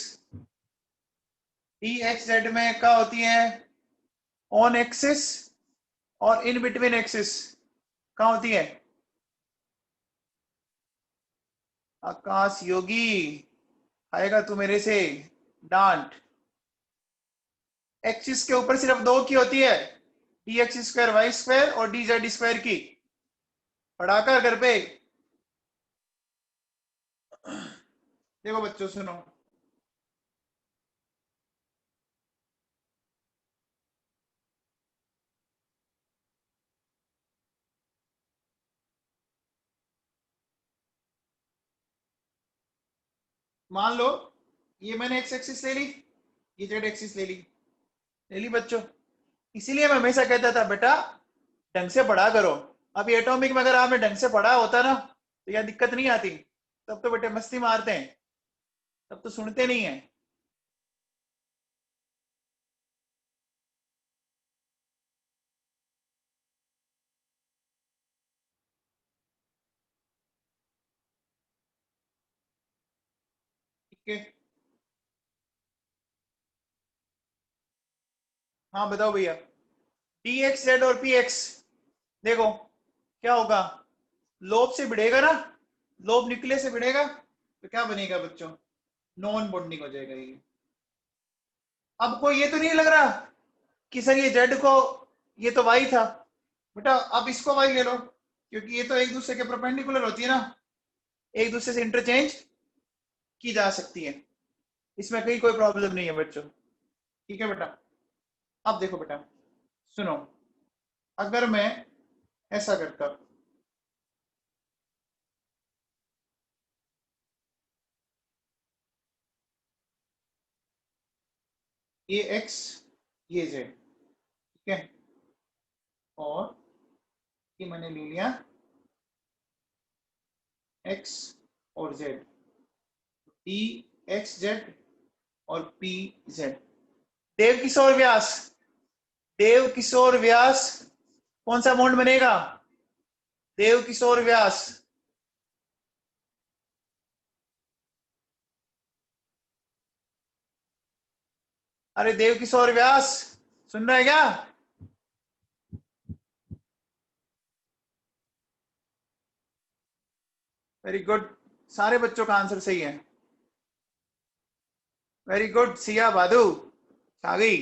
D x Z में क्या होती है, ऑन एक्सिस और इन बिटवीन एक्सिस कहाँ होती है, आकाश योगी आएगा तू मेरे से डांट। एक्सिस के ऊपर सिर्फ दो की होती है, d x square Y square और डी जेड स्क्वायर की, पढ़ाकर घर पे। देखो बच्चों सुनो, मान लो ये मैंने एक्स एक्सिस ले ली, ये जेड एक्सिस ले ली बच्चों। इसीलिए मैं हमेशा कहता था बेटा ढंग से पढ़ा करो। अभी एटॉमिक में अगर आपने ढंग से पढ़ा होता ना तो यह दिक्कत नहीं आती, तब तो बेटे मस्ती मारते हैं, तब तो सुनते नहीं है। ठीक है, हाँ बताओ भैया, डी एक्स जेड और पी एक्स, देखो क्या होगा, लोब से भिड़ेगा ना, लोब न्यूक्लियस से भिड़ेगा तो क्या बनेगा बच्चों, नॉन बॉन्डिंग हो जाएगा ये। अब कोई ये तो नहीं लग रहा कि सर ये जेड को, ये तो वाई था, बेटा अब इसको वाई ले लो, क्योंकि ये तो एक दूसरे के परपेंडिकुलर होती है ना, एक दूसरे से इंटरचेंज की जा सकती है, इसमें कहीं कोई प्रॉब्लम नहीं है बच्चों, ठीक है बेटा। अब देखो बेटा सुनो, अगर मैं ऐसा करता, ये एक्स ये जेड, ठीक है, और ये मैंने ले लिया एक्स और जेड, डी एक्स जेड और पी जेड। देव किशोर व्यास, देव किशोर व्यास कौन सा बॉन्ड बनेगा, देव किशोर व्यास, अरे देव किशोर व्यास सुन रहे हैं क्या, वेरी गुड, सारे बच्चों का आंसर सही है। वेरी गुड सिया बादू आ गई।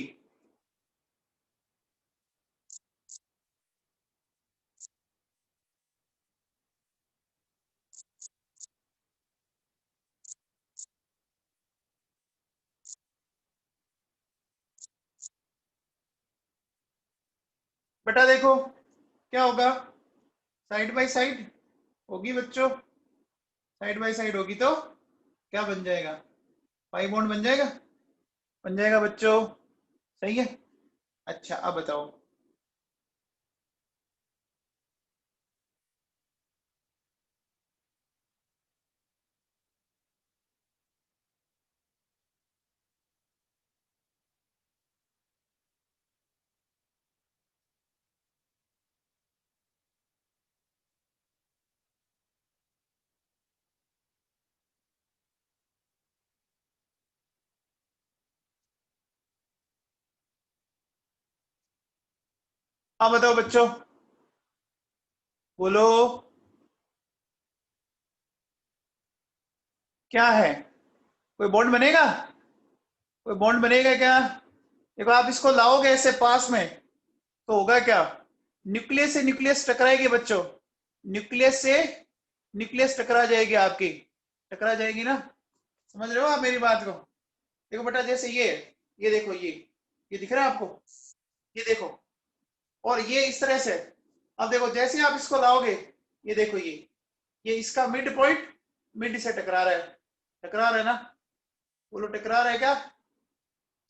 बेटा देखो क्या होगा, साइड बाय साइड होगी बच्चों, साइड बाय साइड होगी तो क्या बन जाएगा, पाई बॉन्ड बन जाएगा, बन जाएगा बच्चों, सही है। अच्छा अब बताओ, अब बताओ बच्चों, बोलो क्या है, कोई बॉन्ड बनेगा, कोई बॉन्ड बनेगा क्या? देखो आप इसको लाओगे ऐसे पास में तो होगा क्या, न्यूक्लियस से न्यूक्लियस टकराएगी बच्चों, न्यूक्लियस से न्यूक्लियस टकरा जाएगी आपकी, टकरा जाएगी ना, समझ रहे हो आप मेरी बात को? देखो बेटा जैसे ये देखो ये दिख रहा है आपको, ये देखो, और ये इस तरह से, अब देखो जैसे आप इसको लाओगे, ये देखो ये इसका मिड पॉइंट मिड से टकरा रहा है, टकरा रहा है ना, बोलो टकरा रहा है क्या?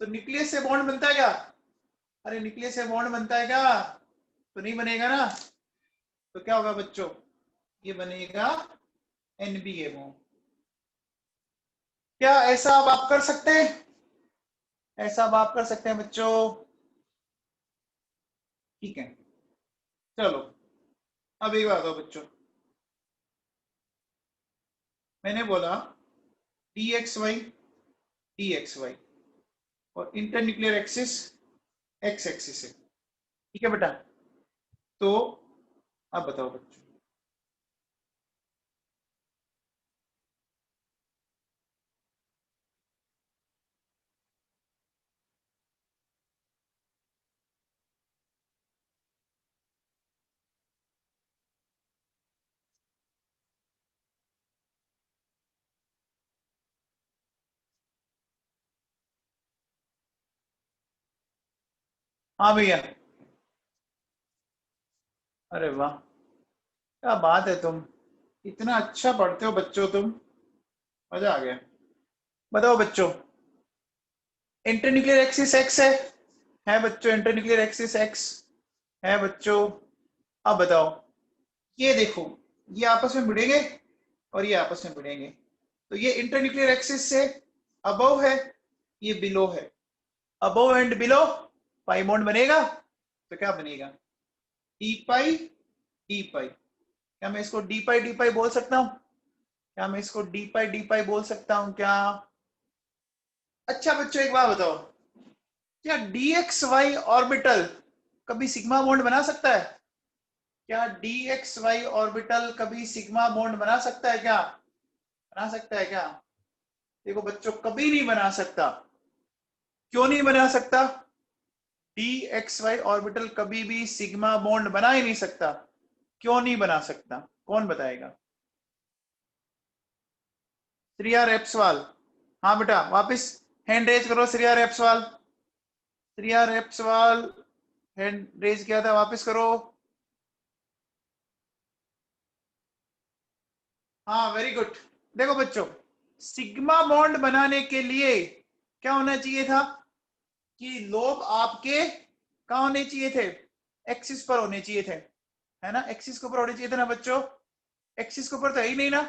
तो न्यूक्लियस से बॉन्ड बनता है क्या? अरे न्यूक्लियस से बॉन्ड बनता है क्या? तो नहीं बनेगा ना, तो क्या होगा बच्चों, ये बनेगा एनबीए बॉन्ड। क्या ऐसा अब आप कर सकते हैं, ऐसा अब आप कर सकते हैं बच्चों? ठीक है, चलो अब एक बात बताओ बच्चों, मैंने बोला d x y, d x y और इंटरन्यूक्लियर एक्सिस एक्स एक्सिस है, ठीक है बेटा? तो अब बताओ बच्चों, हाँ भैया, अरे वाह, क्या बात है, तुम इतना अच्छा पढ़ते हो बच्चों तुम, मजा आ गया। बताओ बच्चों, इंटरन्यूक्लियर एक्सिस एक्स है बच्चों, इंटरन्यूक्लियर एक्सिस एक्स है बच्चों। अब बताओ, ये देखो, ये आपस में भिड़ेंगे और ये आपस में भिड़ेंगे, तो ये इंटरन्यूक्लियर एक्सिस से अबव है, ये बिलो है, above and below pi bond बनेगा, तो क्या बनेगा, ई पाई ई पाई। क्या मैं इसको डी पाई बोल सकता हूँ, क्या मैं इसको डी पाई बोल सकता हूँ क्या? अच्छा बच्चों एक बात बताओ, क्या डी एक्स वाई ऑर्बिटल कभी सिग्मा बॉन्ड बना सकता है? क्या डी एक्स वाई ऑर्बिटल कभी सिग्मा बॉन्ड बना सकता है क्या, बना सकता है क्या? देखो बच्चों कभी नहीं बना सकता, क्यों नहीं बना सकता? डी एक्स वाई ऑर्बिटल कभी भी सिग्मा बॉन्ड बना ही नहीं सकता, क्यों नहीं बना सकता, कौन बताएगा? श्रिया रेप्सवाल, हाँ बेटा वापस हैंड रेज करो, श्रिया रेप्सवाल, श्रिया रेप्सवाल हैंड रेज किया था, वापस करो। हाँ वेरी गुड। देखो बच्चों, सिग्मा बॉन्ड बनाने के लिए क्या होना चाहिए था, कि लोब आपके कहा होने चाहिए थे, एक्सिस पर होने चाहिए थे, है ना, एक्सिस के ऊपर होने चाहिए थे ना बच्चों, एक्सिस के ऊपर तो है ही नहीं ना,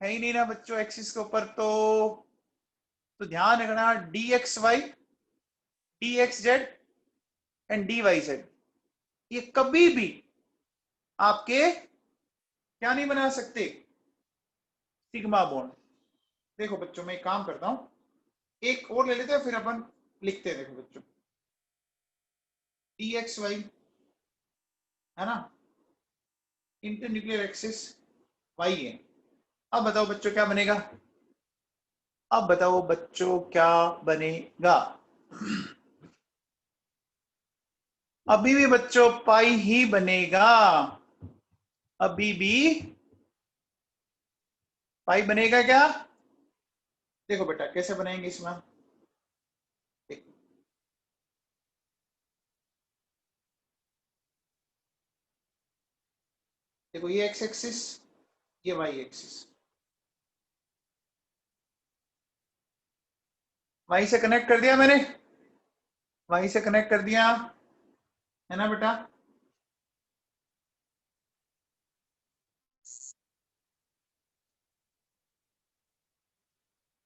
है ही नहीं ना बच्चों एक्सिस के ऊपर, तो ध्यान रखना d x y, d x z and d y z, ये कभी भी आपके क्या नहीं बना सकते, सिग्मा बॉन्ड। देखो बच्चों मैं एक काम करता हूं, एक और ले लेते हैं फिर अपन लिखते हैं, देखो बच्चों डी एक्स वाई है ना, इंटरन्यूक्लियर एक्सिस वाई है। अब बताओ बच्चों क्या बनेगा, अब बताओ बच्चों क्या बनेगा? अभी भी बच्चों पाई ही बनेगा, अभी भी पाई बनेगा क्या? देखो बेटा कैसे बनाएंगे इसमें। देखो ये एक्स एक्सिस, ये वाई एक्सिस, वाई से कनेक्ट कर दिया मैंने, वाई से कनेक्ट कर दिया है ना बेटा।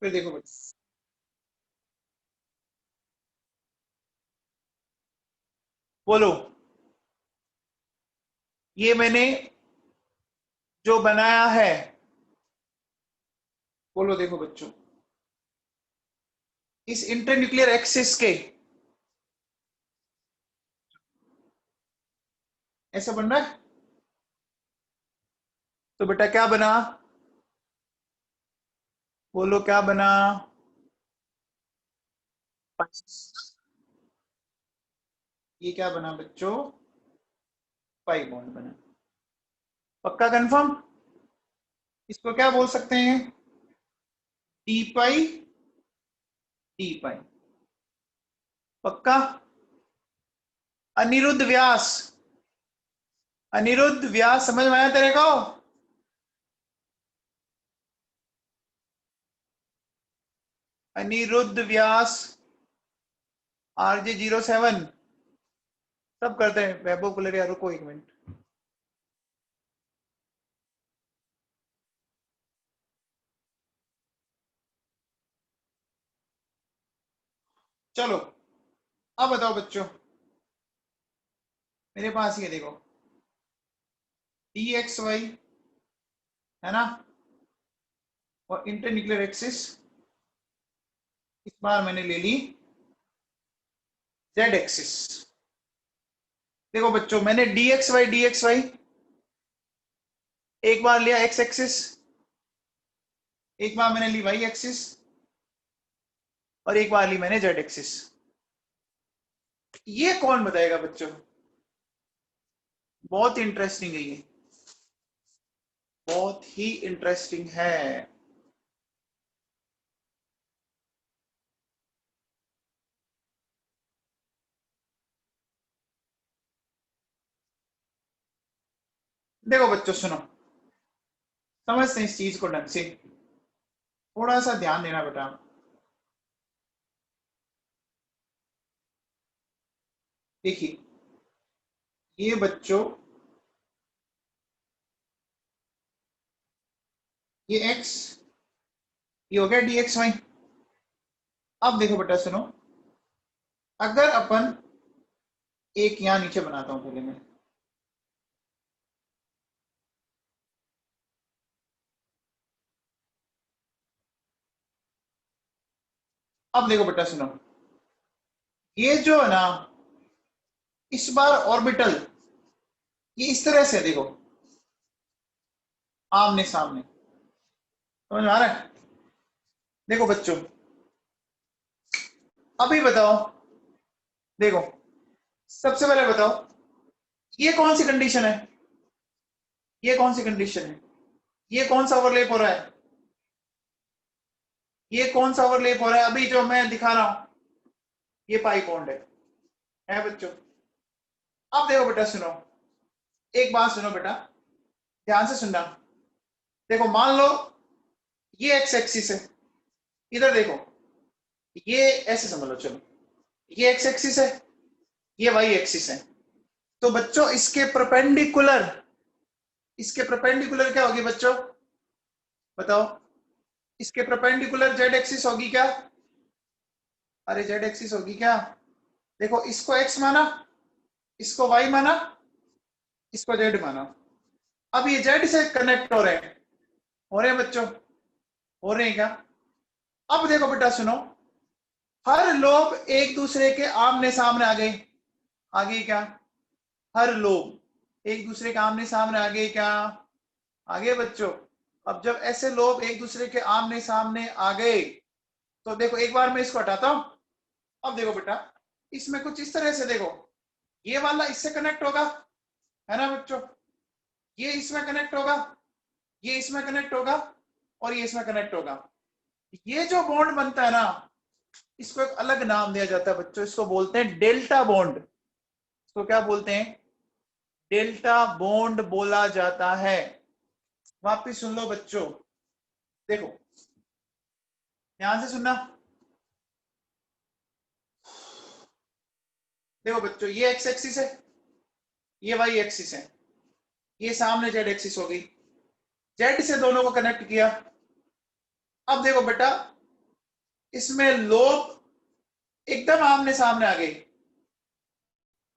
फिर देखो बेटा, बोलो ये मैंने जो बनाया है, बोलो देखो बच्चों, इस इंटरन्यूक्लियर एक्सिस के ऐसा बन रहा है, तो बेटा क्या बना? बोलो क्या बना? ये क्या बना बच्चों? पाई बॉन्ड बना। पक्का कंफर्म? इसको क्या बोल सकते हैं? डी पाई डी पाई। पक्का? अनिरुद्ध व्यास, अनिरुद्ध व्यास समझ में आया तेरे को? अनिरुद्ध व्यास, RJ07 सब करते हैं। वैभव कुलरिया रुको एक मिनट। चलो अब बताओ बच्चों, मेरे पास ये देखो डी एक्स वाई है ना, और इंटरन्यूक्लियर एक्सिस इस बार मैंने ले ली जेड एक्सिस। देखो बच्चों मैंने डी एक्स वाई एक बार लिया एक्स एक्सिस, एक बार मैंने ली वाई एक्सिस, और एक बार ली मैंने जेड एक्सिस। ये कौन बताएगा बच्चों? बहुत इंटरेस्टिंग है ये, बहुत ही इंटरेस्टिंग है। देखो बच्चों सुनो, समझते हैं इस चीज को ढंग से, थोड़ा सा ध्यान देना बेटा। देखिए ये बच्चों, ये x, ये हो गया डी एक्स वाई। अब देखो बेटा सुनो, अगर अपन एक यहां नीचे बनाता हूं पहले मैं, अब देखो बेटा सुनो, ये जो है ना इस बार ऑर्बिटल, ये इस तरह से देखो आमने सामने, समझ में आ रहा है? देखो बच्चों अभी बताओ, देखो सबसे पहले बताओ ये कौन सी कंडीशन है, ये कौन सी कंडीशन है, ये कौन सा ओवरलैप हो रहा है, ये कौन सा ओवरलैप हो रहा है? अभी जो मैं दिखा रहा हूं ये पाई बॉन्ड है बच्चों। अब देखो बेटा सुनो, एक बात सुनो बेटा, ध्यान से सुनना। देखो मान लो ये एक्स एक्सिस है, इधर देखो ये ऐसे समझ लो, चलो ये एक्स एक्सिस है, ये वाई एक्सिस है। तो बच्चों इसके परपेंडिकुलर, इसके परपेंडिकुलर क्या होगी बच्चों? बताओ, इसके परपेंडिकुलर जेड एक्सिस होगी क्या? अरे जेड एक्सिस होगी क्या? देखो इसको एक्स माना, इसको वाई माना, इसको जेड माना। अब ये जेड से कनेक्ट हो रहे हैं, हो रहे हैं बच्चों, हो रहे हैं क्या? अब देखो बेटा सुनो, हर लोग एक दूसरे के आमने सामने आ गए, आ गए क्या? हर लोग एक दूसरे के आमने सामने आ गए क्या? आ गए बच्चों। अब जब ऐसे लोग एक दूसरे के आमने सामने आ गए, तो देखो एक बार मैं इसको हटाता हूं। अब देखो बेटा, इसमें कुछ इस तरह से देखो, ये वाला इससे कनेक्ट होगा, है ना बच्चों, ये इसमें कनेक्ट होगा, ये इसमें कनेक्ट होगा, और ये इसमें कनेक्ट होगा। ये जो बॉन्ड बनता है ना, इसको एक अलग नाम दिया जाता है बच्चों, इसको बोलते हैं डेल्टा बॉन्ड। इसको क्या बोलते हैं? डेल्टा बॉन्ड बोला जाता है। वापिस सुन लो बच्चों, देखो ध्यान से सुनना। देखो बच्चों, ये एक्स एक्सिस है, ये वाई एक्सिस है, ये सामने जेड एक्सिस हो गई, जेड से दोनों को कनेक्ट किया। अब देखो बेटा, इसमें लोब एकदम आमने सामने आ गए,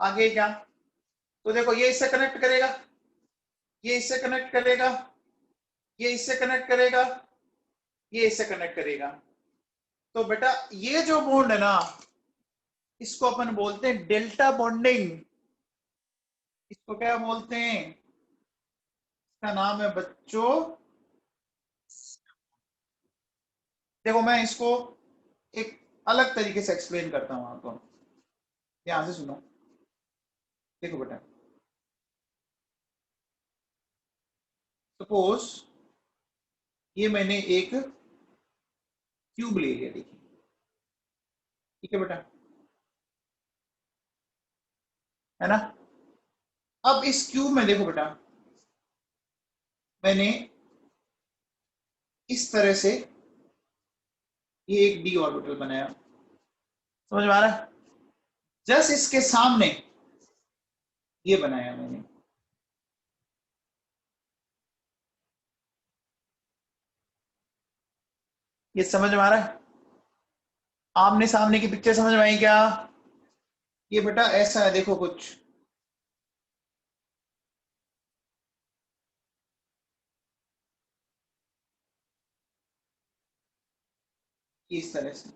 आगे क्या? तो देखो ये इससे कनेक्ट करेगा, ये इससे कनेक्ट करेगा, ये इससे कनेक्ट करेगा, ये इससे कनेक्ट करेगा। तो बेटा ये जो बॉन्ड है ना, इसको अपन बोलते हैं डेल्टा बॉन्डिंग। इसको क्या बोलते हैं? इसका नाम है बच्चों, देखो मैं इसको एक अलग तरीके से एक्सप्लेन करता हूं आपको, ध्यान से सुनो। देखो बेटा, सपोज ये मैंने एक क्यूब ले लिया, देखिए, ठीक है बेटा, है ना। अब इस क्यूब में देखो बेटा, मैंने इस तरह से ये एक डी ऑर्बिटल बनाया, समझ में आ रहा है? जस्ट इसके सामने ये बनाया मैंने, ये समझ में आ रहा है? आमने सामने की पिक्चर समझ में आई क्या? ये बेटा ऐसा है, देखो कुछ इस तरह से,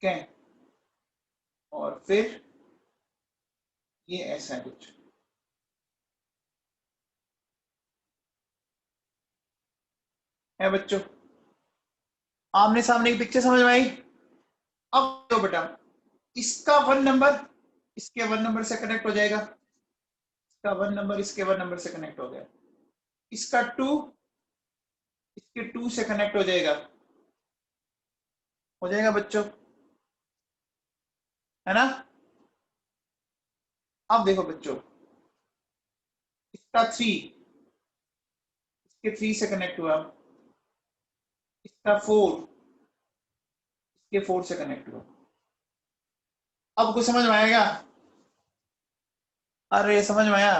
क्या है? और फिर ये ऐसा है कुछ, है बच्चों? आमने सामने की पिक्चर समझ में आई? अब तो बेटा, इसका 1 नंबर इसके 1 नंबर से कनेक्ट हो जाएगा, इसका 1 नंबर इसके 1 नंबर से कनेक्ट हो गया, इसका 2 इसके 2 से कनेक्ट हो जाएगा बच्चों, है ना। अब देखो बच्चों, इसका 3 इसके 3 से कनेक्ट हुआ, इसका 4 इसके 4 से कनेक्ट हुआ। अब कुछ समझ में आएगा? अरे समझ में आया?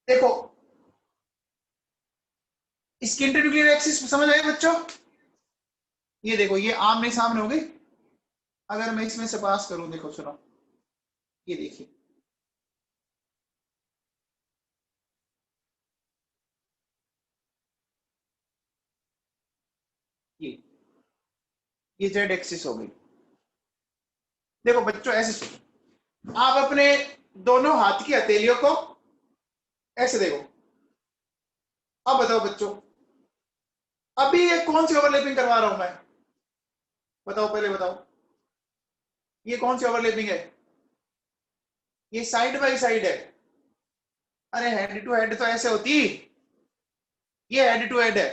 देखो, इसकी इंटरन्यूक्लियर एक्सिस समझ आए बच्चों? ये देखो, ये आमने सामने हो गई। अगर मैं इसमें से पास करूं, देखो सुनो, ये देखिए, ये जेड एक्सिस हो गई। देखो बच्चों ऐसे सुनो, आप अपने दोनों हाथ की हथेलियों को ऐसे देखो। अब बताओ बच्चों, अभी ये कौन सी ओवरलैपिंग करवा रहा हूं मैं? बताओ, पहले बताओ, ये कौन सी ओवरलैपिंग है? ये साइड बाय साइड है। अरे हेड टू हेड तो ऐसे होती, ये हेड टू हेड है,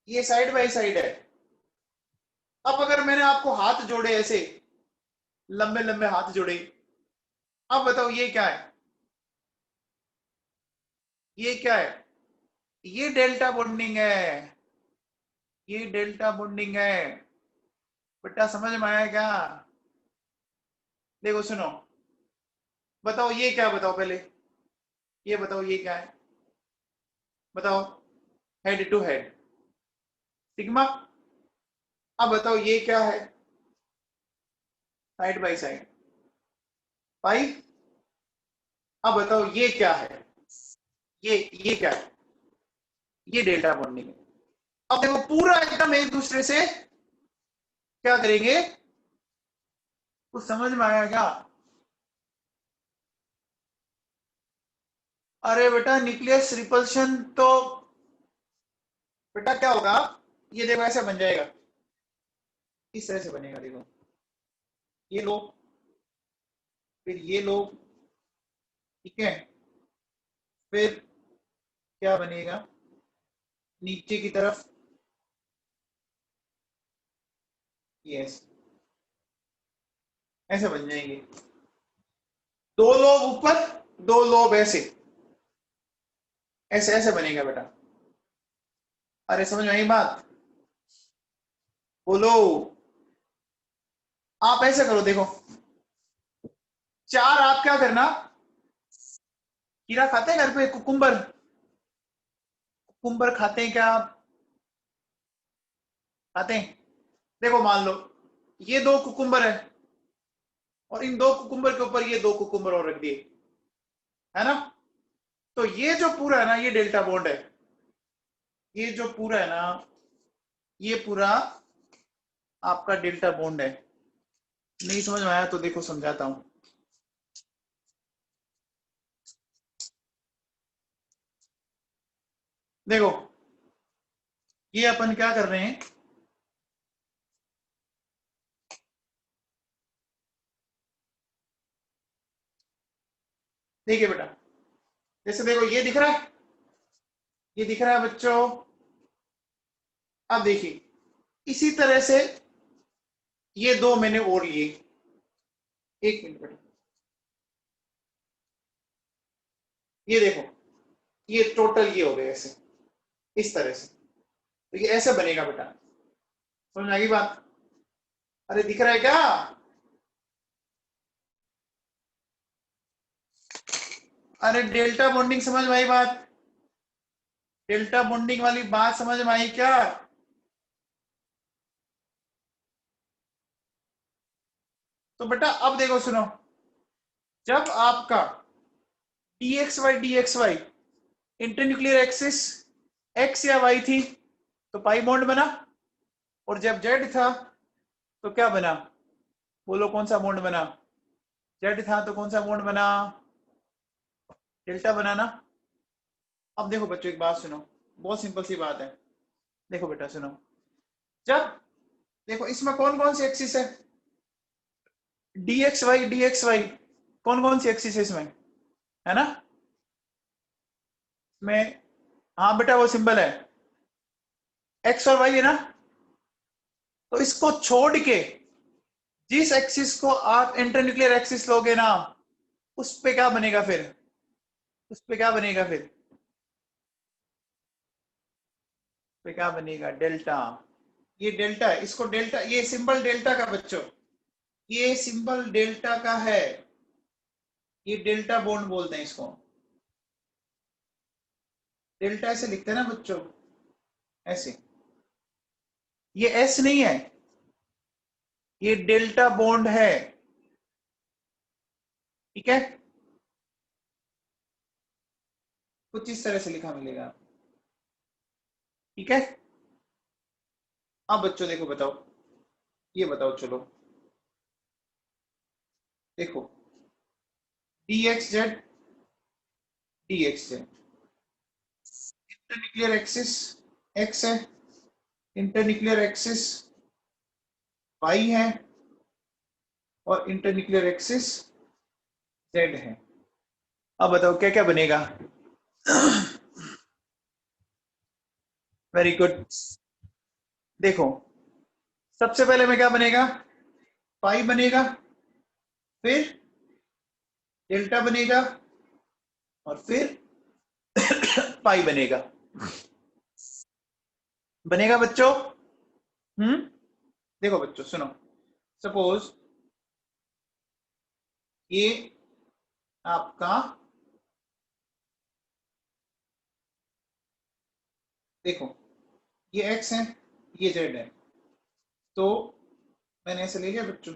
ये साइड बाय साइड है। अब अगर मैंने आपको हाथ जोड़े ऐसे, लंबे लंबे हाथ जोड़े, अब बताओ ये क्या है? ये क्या है? ये डेल्टा बॉन्डिंग है, ये डेल्टा बॉन्डिंग है। बेटा समझ में आया क्या? देखो सुनो, बताओ ये क्या, बताओ पहले, ये बताओ ये क्या है? बताओ, हेड टू हेड सिग्मा। अब बताओ ये क्या है? साइड बाय साइड पाई। अब बताओ ये क्या है? ये क्या है? ये डेल्टा बॉन्डिंग है। अब देखो पूरा एकदम एक दूसरे से क्या करेंगे, कुछ समझ में आया क्या? अरे बेटा न्यूक्लियस रिपल्शन तो बेटा क्या होगा, ये देखो ऐसे बन जाएगा, इस तरह से बनेगा, देखो ये लो, फिर ये लो, ठीक है, फिर क्या बनेगा नीचे की तरफ, यस, ऐसे बन जाएंगे, दो लोब ऊपर, दो लोब ऐसे, ऐसे ऐसे बनेगा बेटा। अरे समझ में आई बात, बोलो। आप ऐसे करो, देखो चार, आप क्या करना, कीड़ा खाते हैं घर पे, कुकुम्बर, कुकुम्बर खाते हैं क्या आप, खाते हैं, देखो मान लो ये दो कुकुम्बर है, और इन दो कुकुम्बर के ऊपर ये दो कुकुम्बर और रख दिए, है ना, तो ये जो पूरा है ना, ये डेल्टा बॉन्ड है, ये जो पूरा है ना, ये पूरा आपका डेल्टा बॉन्ड है। नहीं समझ में आया तो देखो समझाता हूं, देखो ये अपन क्या कर रहे हैं, देखिए बेटा, जैसे देखो ये दिख रहा है, ये दिख रहा है बच्चों, अब देखिए इसी तरह से ये दो मैंने और लिए, एक मिनट बेटा, ये देखो ये टोटल ये हो गए ऐसे, इस तरह से, तो ये ऐसे बनेगा बेटा, समझ में आ गई बात, अरे दिख रहा है क्या, अरे डेल्टा बॉन्डिंग समझ में आई बात, डेल्टा बॉन्डिंग वाली बात समझ में आई क्या, तो बेटा अब देखो सुनो, जब आपका d x y internuclear axis x या वाई थी तो पाई बॉन्ड बना, और जब जेड था तो क्या बना, बोलो कौन सा बॉन्ड बना, जेड था तो कौन सा बॉन्ड बना, डेल्टा बना ना। अब देखो बच्चों एक बात सुनो, बहुत सिंपल सी बात है, देखो बेटा सुनो, जब देखो इसमें कौन कौन सी एक्सिस है, डी एक्स वाई कौन कौन सी एक्सिस है इसमें, है ना, में, हाँ बेटा वो सिंबल है, एक्स और वाई है ना, तो इसको छोड़ के जिस एक्सिस को आप इंटरन्यूक्लियर एक्सिस लोगे ना, उस पे क्या बनेगा फिर, उस पे क्या बनेगा फिर, पे क्या बनेगा, डेल्टा, ये डेल्टा है, इसको डेल्टा, ये सिंबल डेल्टा का बच्चों, ये सिंबल डेल्टा का है, ये डेल्टा बॉन्ड बोलते हैं इसको, डेल्टा ऐसे लिखते हैं ना बच्चों, ऐसे, ये एस नहीं है, ये डेल्टा बॉन्ड है, ठीक है, कुछ इस तरह से लिखा मिलेगा, ठीक है। अब बच्चों देखो बताओ, ये बताओ चलो, देखो D x Z, D x Z, internuclear axis x है, इंटरन्यूक्लियर एक्सिस वाई है, और इंटरन्यूक्लियर एक्सिस जेड है। अब बताओ क्या क्या बनेगा, वेरी गुड, देखो सबसे पहले में क्या बनेगा, पाई बनेगा, फिर डेल्टा बनेगा, और फिर पाई बनेगा, बनेगा बच्चों, देखो बच्चों सुनो, सपोज ये आपका, देखो ये एक्स है, ये जेड है, तो मैंने ऐसे ले लिया बच्चों,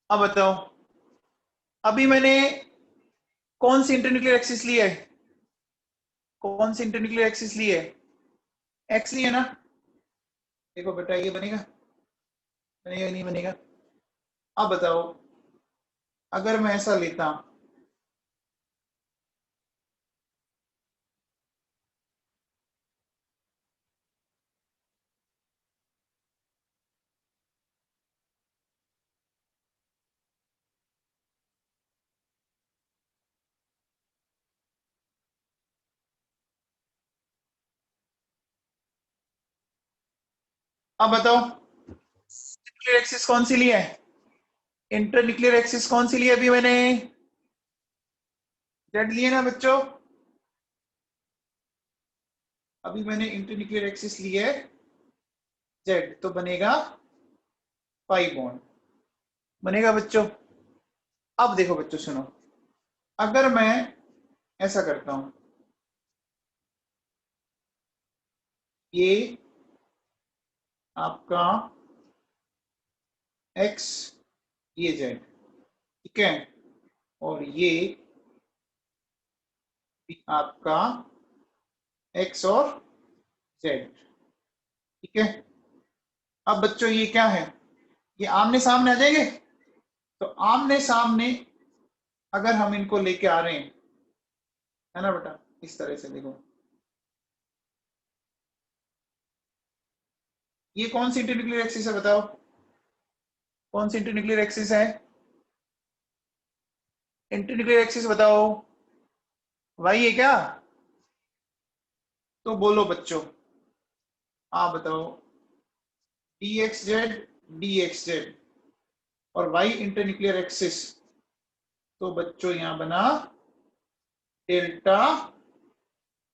अब बताओ, अभी मैंने कौन सी इंटरन्यूक्लियर एक्सिस ली है, कौन सी इंटरन्यूक्लियर एक्सिस ली है, एक्स ली है ना, देखो बेटा ये बनेगा, बनेगा नहीं बनेगा? अब बताओ, अगर मैं ऐसा लेता, अब बताओ न्यूक्लियर एक्सिस कौन सी ली है? इंटर न्यूक्लियर एक्सिस कौन सी ली है अभी मैंने? जेड लिए ना बच्चों? अभी मैंने इंटर न्यूक्लियर एक्सिस ली है जेड, तो बनेगा पाई बॉन्ड। बनेगा बच्चों? अब देखो बच्चों सुनो, अगर मैं ऐसा करता हूं, ये आपका एक्स, ये जेड, ठीक है, और ये आपका एक्स और जेड, ठीक है। अब बच्चों ये क्या है, ये आमने सामने आ जाएंगे। तो आमने सामने अगर हम इनको लेके आ रहे हैं, है ना बेटा, इस तरह से देखो, ये कौन सी इंटरन्यूक्लियर एक्सिस है बताओ? कौन सी इंटरन्यूक्लियर एक्सिस है? इंटरन्यूक्लियर एक्सिस बताओ, वही है क्या? तो बोलो बच्चों, आप बताओ, D x Z, D x Z और वाई इंटरन्यूक्लियर एक्सिस, तो बच्चों यहां बना डेल्टा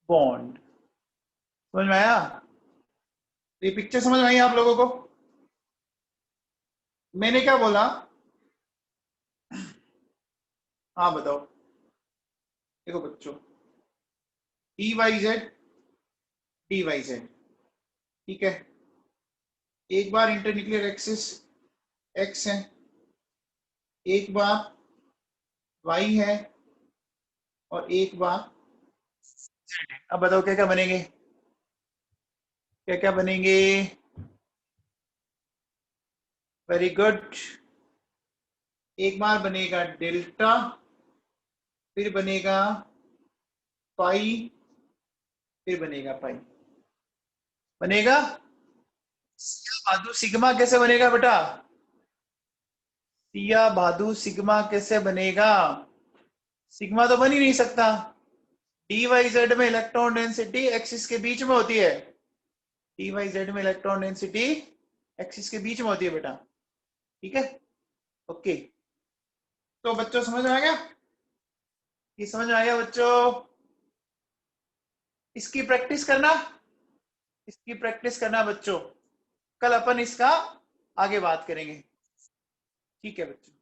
बॉन्ड। समझ में आया? ये पिक्चर समझ में आई आप लोगों को? मैंने क्या बोला? हाँ बताओ। देखो बच्चों, d y z, d y z, ठीक है, एक बार इंटरन्यूक्लियर एक्सिस एक्स है, एक बार वाई है, और एक बार जेड है। अब बताओ क्या क्या बनेंगे? क्या क्या बनेंगे? Very good. एक बार बनेगा डेल्टा, फिर बनेगा पाई, फिर बनेगा पाई। बनेगा? सिया भादु सिग्मा कैसे बनेगा बेटा? सिया भादु सिग्मा कैसे बनेगा? सिग्मा तो बन ही नहीं सकता। डी वाई जेड में इलेक्ट्रॉन डेंसिटी एक्सिस के बीच में होती है। डी वाई जेड में इलेक्ट्रॉन डेंसिटी एक्सिस के बीच में होती है बेटा, ठीक है। ओके, तो बच्चों समझ में आ गया? ये समझ में आ गया बच्चों? इसकी प्रैक्टिस करना, इसकी प्रैक्टिस करना बच्चों। कल अपन इसका आगे बात करेंगे, ठीक है बच्चों।